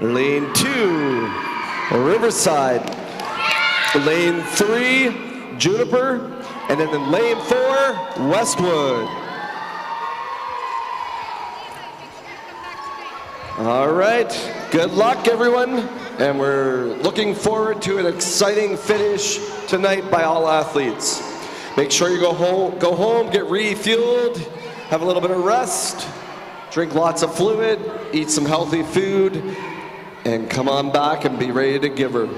Lane 2, Riverside. Lane 3, Juniper. And then in lane 4, Westwood. All right, good luck everyone. And we're looking forward to an exciting finish tonight by all athletes. Make sure you go home, get refueled, have a little bit of rest, drink lots of fluid, eat some healthy food, and come on back and be ready to give her.